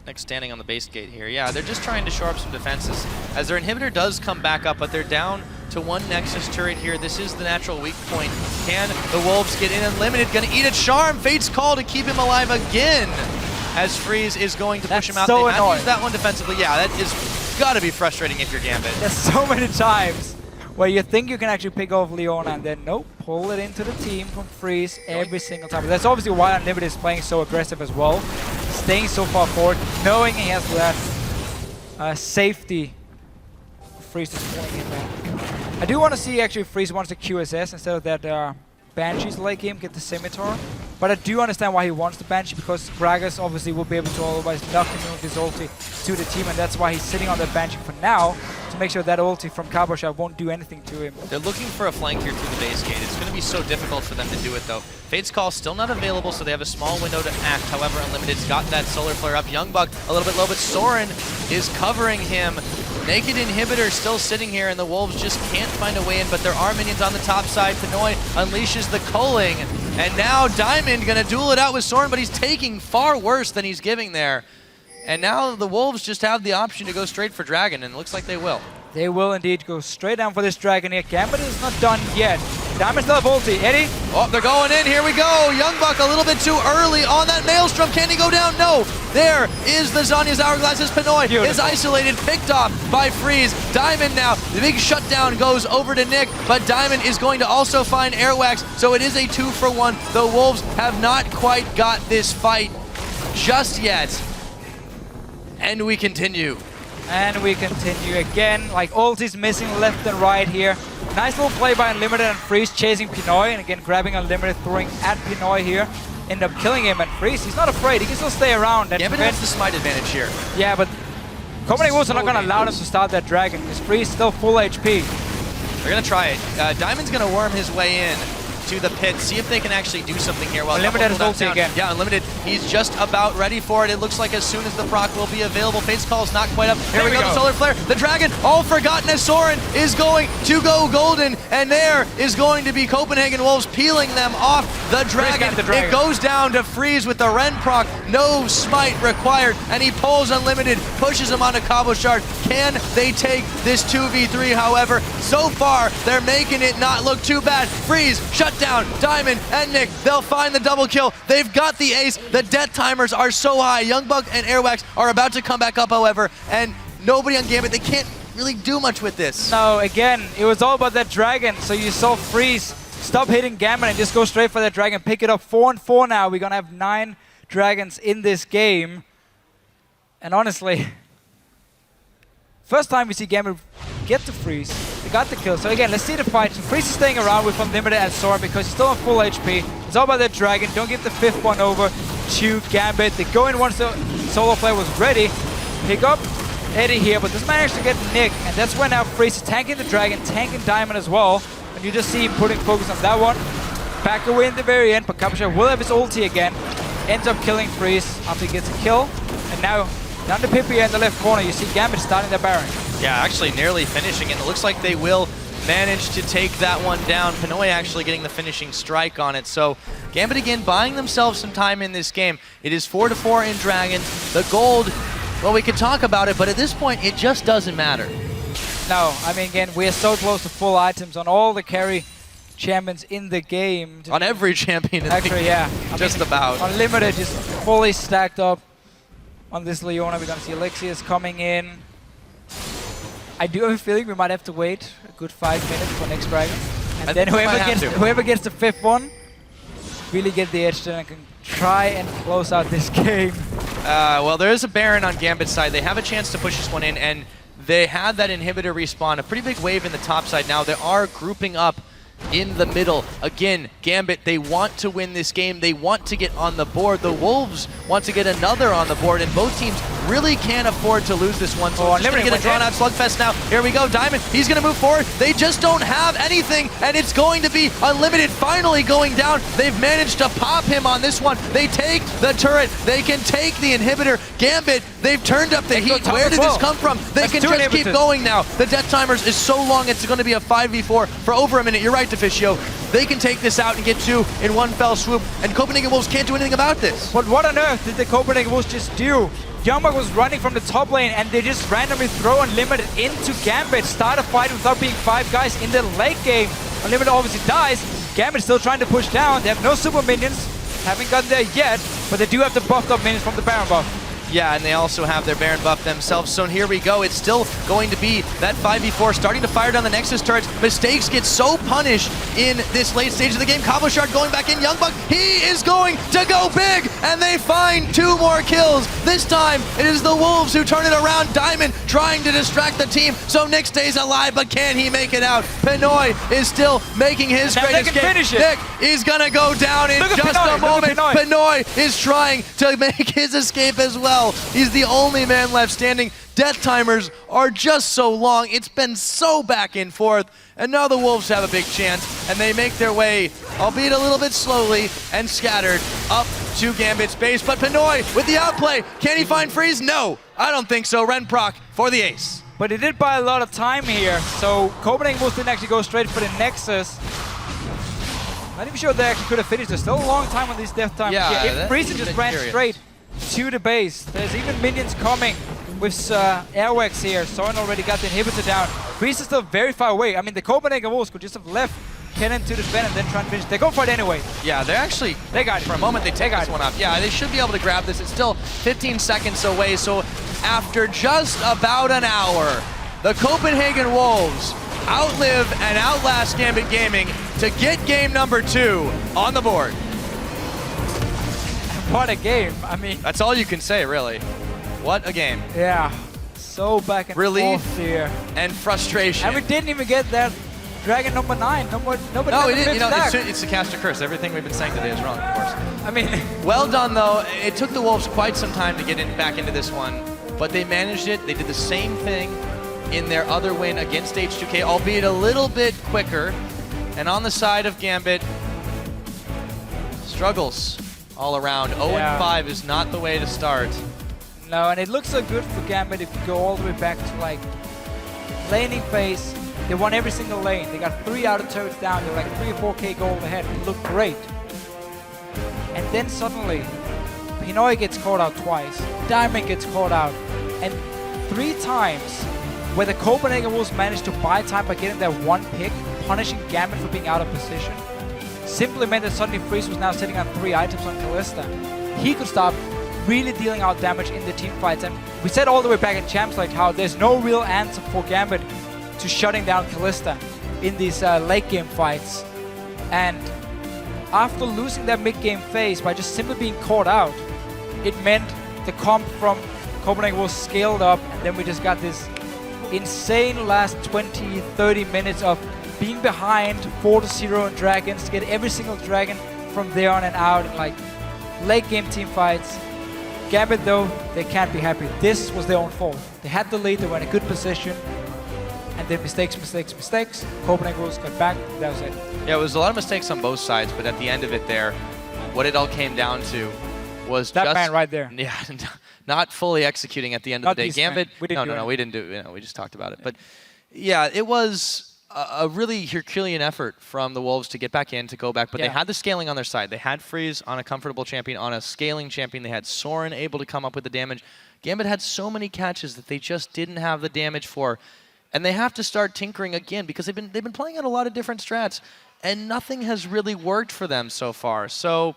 D: Next standing on the base gate here. Yeah, they're just trying to shore up some defenses as their inhibitor does come back up, but they're down to one Nexus turret here. This is the natural weak point. Can the Wolves get in? Unlimited gonna eat a charm. Fate's call to keep him alive again as Freeze is going to push him out.
E: So
D: they have to
E: annoying.
D: use that one defensively. Yeah, that is gotta be frustrating if you're Gambit.
E: there's so many times where you think you can actually pick off Leona and then nope, pull it into the team from Freeze every single time. That's obviously why Unlimited is playing so aggressive as well. Staying so far forward, knowing he has that safety. Freeze is pulling him back. I do want to see actually Freeze wants the QSS instead of that Banshee's late game, get the Scimitar. But I do understand why he wants the Banshee, because Gragas obviously will be able to otherwise knock him with his ulti to the team, and that's why he's sitting on that Banshee for now, to make sure that ulti from Cabochard won't do anything to him.
D: They're looking for a flank here through the base gate. It's going to be so difficult for them to do it, though. Fate's Call still not available, so they have a small window to act. However, Unlimited's got that Solar Flare up. Youngbuck a little bit low, but Soren is covering him. Naked Inhibitor still sitting here, and the Wolves just can't find a way in, but there are minions on the top side. Pinoy unleashes the culling, and now Diamond going to duel it out with Soren, but he's taking far worse than he's giving there. And now the Wolves just have the option to go straight for Dragon, and it looks like they will.
E: They will indeed go straight down for this Dragon here. Gambit is not done yet. Diamond still have ulti. Eddie?
D: Oh, they're going in. Here we go. Youngbuck a little bit too early on that Maelstrom. Can he go down? No. There is the Zanya's Hourglass as Pinoy is isolated, picked off by Freeze. Diamond now. The big shutdown goes over to Nick, but Diamond is going to also find Airwax, so it is a 2-for-1. The Wolves have not quite got this fight just yet. And we continue.
E: And we continue again. Like, ulti's missing left and right here. Nice little play by Unlimited and Freeze chasing Pinoy, and again grabbing Unlimited, throwing at Pinoy here. End up killing him, and Freeze, he's not afraid. He can still stay around.
D: Gambit has the smite advantage here.
E: Yeah, but Copenhagen Wolves are not going to allow them to start that Dragon, because Freeze is still full HP.
D: They're going to try it. Diamond's going to worm his way in to the pit, see if they can actually do something here. While
E: Unlimited has ulti again.
D: Yeah, Unlimited, he's just about ready for it. It looks like as soon as the proc will be available. Fate's Call is not quite up.
E: Here we go.
D: The Solar Flare, the Dragon, all forgotten as Soren is going to go golden, and there is going to be Copenhagen Wolves peeling them off the Dragon. It goes down to Freeze with the Ren proc, no smite required, and he pulls Unlimited, pushes him onto Cabochard. Can they take this 2v3? However, so far, they're making it not look too bad. Freeze, shut down Diamond and Nick. They'll find the double kill. They've got the ace. The death timers are so high. Youngbuck and Airwax are about to come back up, however, and nobody on Gambit. They can't really do much with this.
E: No, again, it was all about that Dragon. So you saw Freeze stop hitting Gambit and just go straight for that Dragon. Pick it up 4-4 now. We're going to have 9 Dragons in this game. And honestly, first time we see Gambit get to Freeze. They got the kill. So again, let's see the fight. So Freeze is staying around with Unlimited and Soren because he's still on full HP. It's all about that Dragon. Don't give the 5th one over to Gambit. They go in once the Solar Flare was ready. Pick up Eddie here, but this managed to get Nick. And that's when now Freeze is tanking the Dragon, tanking Diamond as well. And you just see him putting focus on that one. Back away in the very end, but Cabochard will have his ulti again. ends up killing Freeze after he gets a kill. And now, down to Pippi in the left corner, you see Gambit starting their Baron.
D: Yeah, actually nearly finishing it. It looks like they will manage to take that one down. Pinoy actually getting the finishing strike on it. So Gambit again buying themselves some time in this game. It is 4-4 in Dragon. The gold, well, we can talk about it, but at this point, it just doesn't matter.
E: No, I mean, again, we are so close to full items on all the carry champions in the game.
D: On every champion in the
E: Actually,
D: game.
E: yeah.
D: Just about.
E: Unlimited, just fully stacked up on this Leona. We're going to see Alexius coming in. I do have a feeling we might have to wait a good 5 minutes for next Dragon. And then whoever gets the 5th one really get the edge, then I can try and close out this game.
D: Well, there is a Baron on Gambit's side. They have a chance to push this one in, and they had that inhibitor respawn. A pretty big wave in the top side now. They are grouping up in the middle. Again, Gambit, they want to win this game. They want to get on the board. The Wolves want to get another on the board, and both teams really can't afford to lose this one. So it's going to get a drawn-out slugfest now. Here we go. Diamond, he's going to move forward. They just don't have anything, and it's going to be Unlimited finally going down. They've managed to pop him on this one. They take the turret. They can take the inhibitor. Gambit, they've turned up the heat. Where did this come from? They can just keep going now. The death timers is so long, it's going to be a 5v4 for over a minute. You're right, Deficio. They can take this out and get 2 in one fell swoop, and Copenhagen Wolves can't do anything about this.
E: But what on earth did the Copenhagen Wolves just do? Youngbuck was running from the top lane, and they just randomly throw Unlimited into Gambit. Start a fight without being 5 guys in the late game. Unlimited obviously dies. Gambit still trying to push down. They have no super minions. Haven't gotten there yet, but they do have the buffed up minions from the Baron buff.
D: Yeah, and they also have their Baron buff themselves. So here we go. It's still going to be that 5v4 starting to fire down the Nexus turrets. Mistakes get so punished in this late stage of the game. Cabochard going back in. Youngbuck, he is going to go big, and they find 2 more kills. This time, it is the Wolves who turn it around. Diamond trying to distract the team, so Nick stays alive, but can he make it out? Pinoy is still making his great escape. Nick is going to go down in just a moment. Pinoy is trying to make his escape as well. He's the only man left standing. Death timers are just so long. It's been so back and forth. And now the Wolves have a big chance, and they make their way, albeit a little bit slowly and scattered, up to Gambit's base. But Pinoy with the outplay. Can he find Freeze? No, I don't think so. Renproc for the ace.
E: But he did buy a lot of time here. So Copenhagen Wolves didn't actually go straight for the Nexus. Not even sure they actually could have finished. There's still a long time on these death timers.
D: Yeah,
E: if Freeze just ran straight to the base. There's even minions coming with Airwax here. Soren already got the inhibitor down. Freeze is still very far away. I mean, the Copenhagen Wolves could just have left Kennen to defend and then try and finish. They go for it anyway.
D: Yeah, they're actually,
E: they got it.
D: For a moment, they take this one off. Yeah, they should be able to grab this. It's still 15 seconds away. So after just about an hour, the Copenhagen Wolves outlive and outlast Gambit Gaming to get game number 2 on the board.
E: What a game. I mean,
D: that's all you can say, really. What a game.
E: Yeah. So back and forth here.
D: And frustration.
E: And we didn't even get that Dragon number 9. No, we didn't.
D: You know, it's the caster curse. Everything we've been saying today is wrong, of course.
E: I mean,
D: well done, though. It took the Wolves quite some time to get back into this one, but they managed it. They did the same thing in their other win against H2K, albeit a little bit quicker. And on the side of Gambit, struggles all around. 0-5 is not the way to start.
E: No, and it looks so good for Gambit if you go all the way back to like laning phase. They won every single lane. They got 3 outer turrets down. They were like 3 or 4k gold ahead. It looked great. And then suddenly, Pinoy gets caught out twice. Diamond gets caught out. And 3 times where the Copenhagen Wolves managed to buy time by getting that 1 pick, punishing Gambit for being out of position, simply meant that suddenly Freeze was now sitting on 3 items on Kalista. He could start really dealing out damage in the team fights. And we said all the way back in Champs like how there's no real answer for Gambit to shutting down Kalista in these late game fights. And after losing that mid game phase by just simply being caught out, it meant the comp from Copenhagen was scaled up, and then we just got this insane last 20-30 minutes of being behind 4-0 in dragons to get every single dragon from there on and out, and like late game team fights. Gambit though, they can't be happy. This was their own fault. They had the lead, they were in a good position, and then mistakes. Copenhagen Wolves got back, that was it.
D: Yeah, it was a lot of mistakes on both sides, but at the end of it there, what it all came down to was
E: That
D: just
E: man right there.
D: Yeah, not fully executing at the end of
E: Not
D: the day.
E: this man.
D: Gambit.
E: We didn't do
D: No,
E: it.
D: we didn't do it. You know, we just talked about it. But yeah, it was a really Herculean effort from the Wolves to get back in, to go back. But they
E: Yeah.
D: had the scaling on their side. They had Freeze on a comfortable champion, on a scaling champion. They had Soren able to come up with the damage. Gambit had so many catches that they just didn't have the damage for. And they have to start tinkering again because they've been playing out a lot of different strats, and nothing has really worked for them so far. So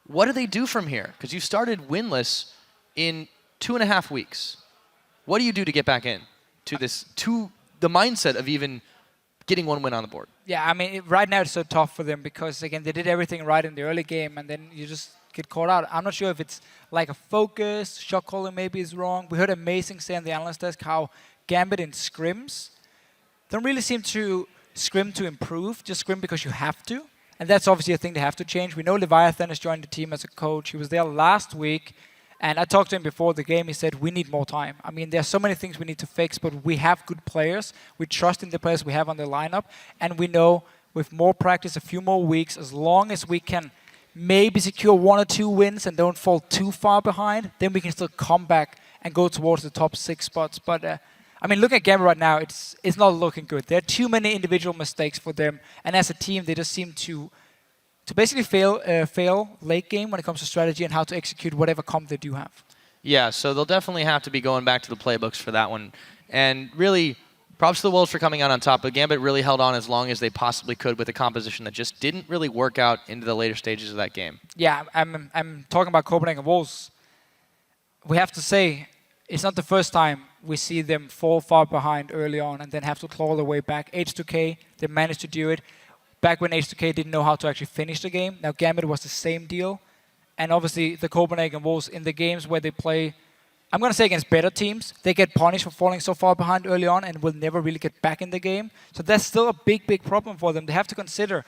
D: what do they do from here? Because you started winless in 2.5 weeks. What do you do to get back in to the mindset of even getting one win on the board?
E: Yeah, I mean, right now it's so tough for them because, again, they did everything right in the early game, and then you just get caught out. I'm not sure if it's like a focus, shot calling maybe is wrong. We heard Amazing say on the analyst desk how Gambit in scrims don't really seem to scrim to improve, just scrim because you have to. And that's obviously a thing they have to change. We know Leviathan has joined the team as a coach. He was there last week, and I talked to him before the game. He said, we need more time. I mean, there's so many things we need to fix, but we have good players. We trust in the players we have on the lineup, and we know with more practice, a few more weeks, as long as we can maybe secure 1 or 2 wins and don't fall too far behind, then we can still come back and go towards the top 6 spots. But I mean, looking at Gambit right now, it's not looking good. There are too many individual mistakes for them, and as a team, they just seem to basically fail late game when it comes to strategy and how to execute whatever comp they do have.
D: Yeah, so they'll definitely have to be going back to the playbooks for that one. And really, props to the Wolves for coming out on top, but Gambit really held on as long as they possibly could with a composition that just didn't really work out into the later stages of that game.
E: Yeah, I'm talking about Copenhagen Wolves. We have to say, it's not the first time we see them fall far behind early on and then have to claw their way back. H2K, they managed to do it. Back when H2K didn't know how to actually finish the game. Now Gambit was the same deal. And obviously the Copenhagen Wolves in the games where they play, I'm going to say against better teams, they get punished for falling so far behind early on and will never really get back in the game. So that's still a big, big problem for them. They have to consider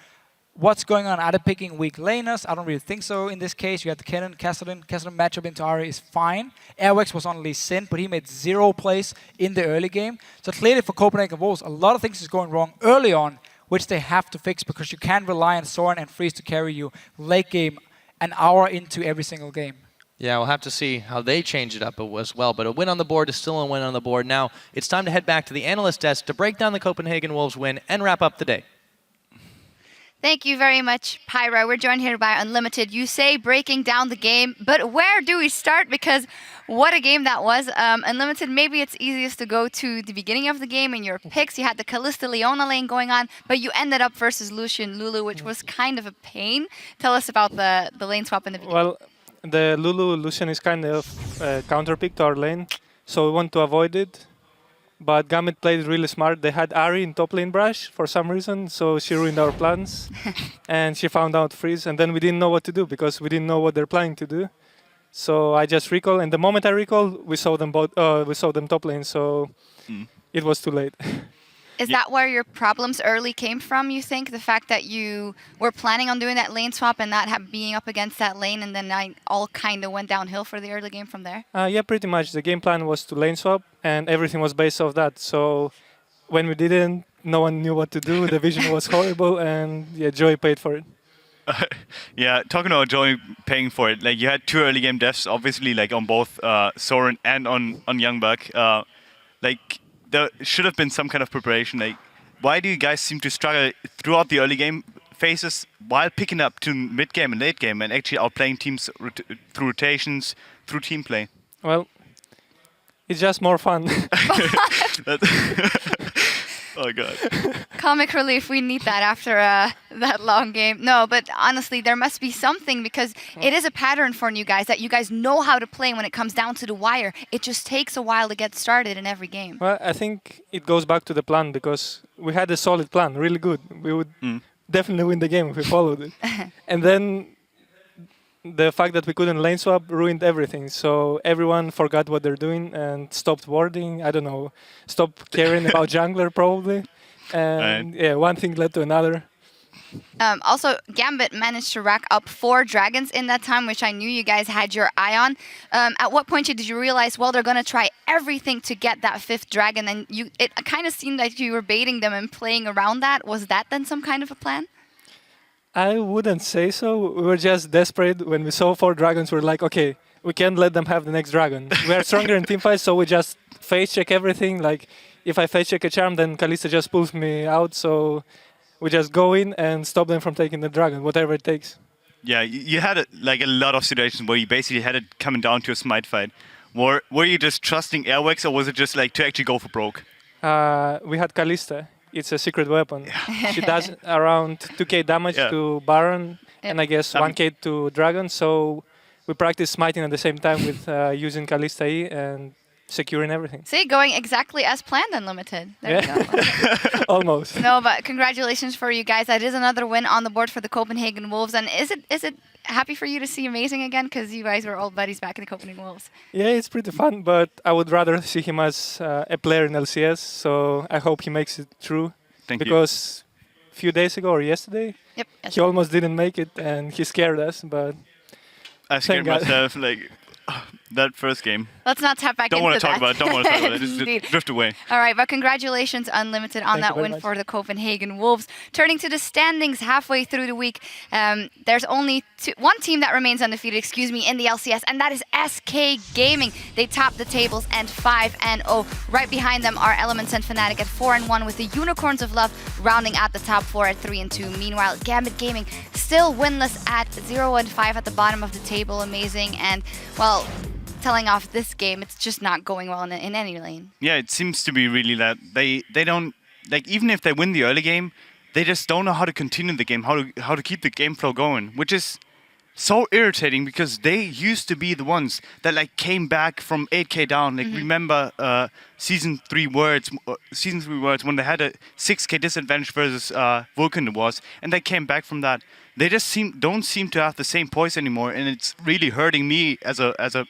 E: what's going on. Are they picking weak laners? I don't really think so in this case. You had the Kennen, Kassadin matchup into Ari is fine. Airwax was on Lee Sin, but he made 0 plays in the early game. So clearly for Copenhagen Wolves, a lot of things is going wrong early on, which they have to fix because you can't rely on Soren and Freeze to carry you late game an hour into every single game.
D: Yeah, we'll have to see how they change it up as well. But a win on the board is still a win on the board. Now it's time to head back to the analyst desk to break down the Copenhagen Wolves win and wrap up the day.
A: Thank you very much, Pyra. We're joined here by Unlimited. You say breaking down the game, but where do we start? Because what a game that was. Unlimited, maybe it's easiest to go to the beginning of the game in your picks. You had the Kalista Leona lane going on, but you ended up versus Lucian Lulu, which was kind of a pain. Tell us about the lane swap in the beginning.
F: Well, the Lulu Lucian is kind of counter pick to our lane, so we want to avoid it. But Gambit played really smart. They had Ari in top lane brush for some reason, so she ruined our plans. And she found out Freeze, and then we didn't know what to do because we didn't know what they're planning to do. So I just recall, and the moment I recall, we saw them both. We saw them top lane, so it was too late.
A: Is that where your problems early came from, you think? The fact that you were planning on doing that lane swap and not being up against that lane, and then all kind of went downhill for the early game from there?
F: Yeah, pretty much. The game plan was to lane swap, and everything was based off that. So when we didn't, no one knew what to do. The vision was horrible, and yeah, Joey paid for it.
C: Yeah, talking about Joey paying for it, like you had 2 early game deaths, obviously, like on both Soren and on Youngbuck. Like there should have been some kind of preparation. Like, why do you guys seem to struggle throughout the early game phases while picking up to mid game and late game and actually outplaying teams through rotations, through team play?
F: Well, it's just more fun.
C: Oh god.
A: Comic relief, we need that after that long game. No, but honestly, there must be something because it is a pattern for you guys that you guys know how to play when it comes down to the wire. It just takes a while to get started in every game.
F: Well, I think it goes back to the plan because we had a solid plan, really good. We would definitely win the game if we followed it. And then the fact that we couldn't lane swap ruined everything. So everyone forgot what they're doing and stopped warding. I don't know, stopped caring about jungler probably. And yeah, one thing led to another.
A: Also, Gambit managed to rack up 4 dragons in that time, which I knew you guys had your eye on. At what point did you realize, well, they're going to try everything to get that 5th dragon? And it kind of seemed like you were baiting them and playing around that. Was that then some kind of a plan?
F: I wouldn't say so. We were just desperate. When we saw 4 dragons, we're like, okay, we can't let them have the next dragon. We are stronger in team fights, so we just face check everything. Like, if I face check a charm, then Kalista just pulls me out, so we just go in and stop them from taking the dragon, whatever it takes.
C: Yeah, you had like a lot of situations where you basically had it coming down to a smite fight. Were you just trusting Airwax, or was it just like to actually go for broke?
F: We had Kalista. It's a secret weapon. She does around 2k damage to Baron, and I guess 1k to Dragon, so we practice smiting at the same time with using Kalista E and securing everything.
A: See, going exactly as planned, Unlimited. There you go.
F: Almost.
A: No, but congratulations for you guys. That is another win on the board for the Copenhagen Wolves. And is it happy for you to see Amazing again? Because you guys were old buddies back in the Copenhagen Wolves.
F: Yeah, it's pretty fun, but I would rather see him as a player in LCS, so I hope he makes it through.
C: Thank you.
F: Because a few days ago or yesterday, he almost didn't make it and he scared us, but
C: I scared myself like that first game.
A: Let's not tap back into that.
C: Don't want to talk about it. Don't want to talk about it. Just drift away.
A: All right, but congratulations, Unlimited, on that win for the Copenhagen Wolves. Turning to the standings halfway through the week, there's only one team that remains undefeated, in the LCS, and that is SK Gaming. They top the tables and 5-0. Right behind them are Elements and Fnatic at 4-1, with the Unicorns of Love rounding out the top 4 at 3-2. Meanwhile, Gambit Gaming still winless at 0-5 at the bottom of the table. Amazing, and well, telling off this game, it's just not going well in any lane.
C: Yeah, it seems to be really that they don't, like, even if they win the early game, they just don't know how to continue the game, how to keep the game flow going, which is so irritating because they used to be the ones that like came back from 8k down. Like remember season 3 words when they had a 6k disadvantage versus Vulcan and they came back from that. They just don't seem to have the same poise anymore, and it's really hurting me as a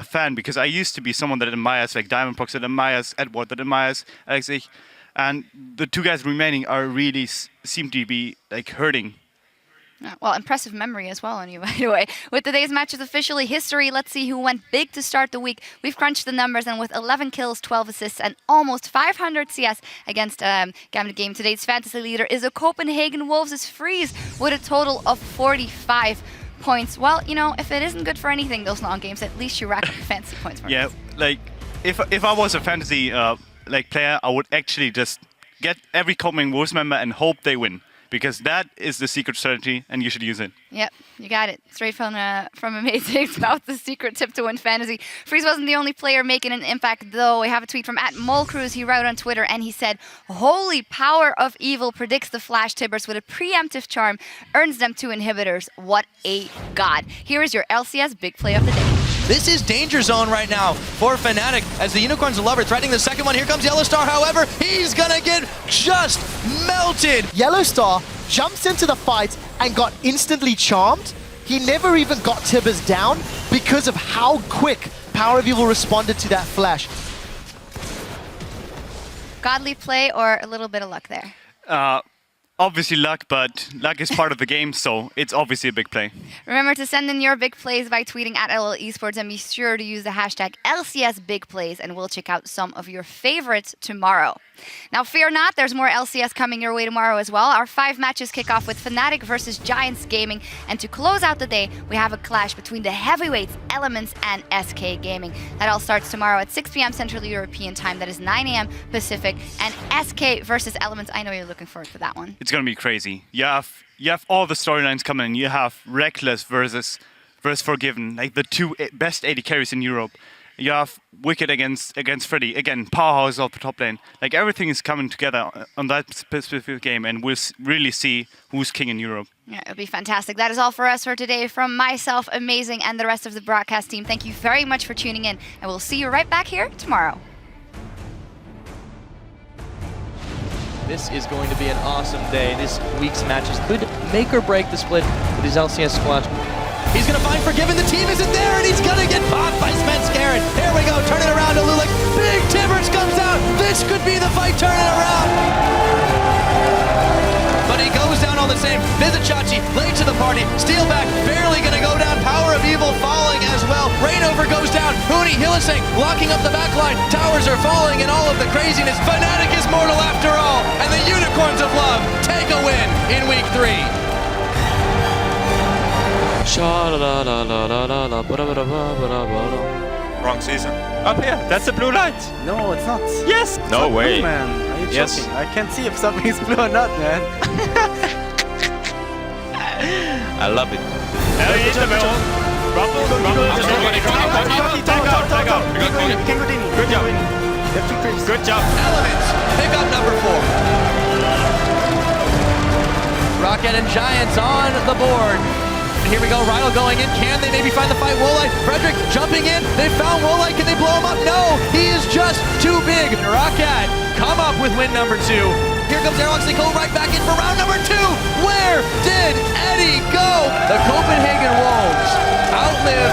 C: fan, because I used to be someone that admires like Diamond Prox, that admires Edward, that admires Alexei, and the 2 guys remaining are really seem to be like hurting.
A: Well, impressive memory as well on you, by the way. With today's matches officially history, let's see who went big to start the week. We've crunched the numbers, and with 11 kills, 12 assists, and almost 500 CS against Gambit Game, today's fantasy leader is the Copenhagen Wolves' Freeze with a total of 45 points. Well, you know, if it isn't good for anything, those long games, at least you rack up fantasy points for us.
C: Like, if I was a fantasy like player, I would actually just get every Copenhagen Wolves member and hope they win. Because that is the secret strategy, and you should use it.
A: Yep, you got it. Straight from Amazing's mouth, the secret tip to win fantasy. Freeze wasn't the only player making an impact, though. We have a tweet from @MoleCruise. He wrote on Twitter, and he said, "Holy power of evil predicts the Flash Tibbers with a preemptive charm, earns them 2 inhibitors. What a god." Here is your LCS big play of the day.
D: This is danger zone right now for Fnatic as the Unicorns of Love are threatening the second one. Here comes Yellowstar, however, he's gonna get just melted.
B: Yellowstar jumps into the fight and got instantly charmed. He never even got Tibbers down because of how quick Power of Evil responded to that flash.
A: Godly play or a little bit of luck there?
C: Obviously luck, but luck is part of the game, so it's obviously a big play.
A: Remember to send in your big plays by tweeting @LL Esports, and be sure to use the hashtag LCS Big Plays, and we'll check out some of your favorites tomorrow. Now, fear not, there's more LCS coming your way tomorrow as well. Our 5 matches kick off with Fnatic versus Giants Gaming, and to close out the day, we have a clash between the heavyweights, Elements and SK Gaming. That all starts tomorrow at 6 p.m. Central European Time. That is 9 a.m. Pacific, and SK versus Elements. I know you're looking forward to that one.
C: It's gonna be crazy. You have all the storylines coming. You have Reckless versus Forgiven, like the 2 best AD carries in Europe. You have Wicked against Freddy. Again, Powerhouse off the top lane. Like, everything is coming together on that specific game, and we'll really see who's king in Europe.
A: Yeah, it'll be fantastic. That is all for us for today. From myself, Amazing, and the rest of the broadcast team, thank you very much for tuning in, and we'll see you right back here tomorrow.
D: This is going to be an awesome day. This week's matches could make or break the split with his LCS squad. He's going to find Forgiven. The team isn't there, and he's going to get popped by Svenskeren. Here we go, turning around to Lulik. Big Tibbers comes out. This could be the fight turning around. But he goes down all the same. Vizichachi late to the party. Steal back, barely going to go down. Power of Evil falling as well. Rainover goes down. Huni Hillisang locking up the backline. Towers are falling and all of the craziness. Fnatic is mortal after all. And the Unicorns of Love take a win in week 3.
G: Wrong season. Up here, that's the blue light.
H: No, it's not.
G: Yes.
H: It's
G: No
H: not blue,
G: way.
H: man. Are you
G: Yes.
H: joking? I can't see if something is blue or not, man.
G: I love it. Good job. Good job.
D: Elements pick up number 4. Rocket and Giants on the board. And here we go, Rydell going in. Can they maybe find the fight? Woolite, Frederick jumping in. They found Woolite. Can they blow him up? No, he is just too big. Rocket come up with win number 2. Here comes Aerox. They go right back in for round number 2. Where did Eddie go? The Copenhagen Wolves outlive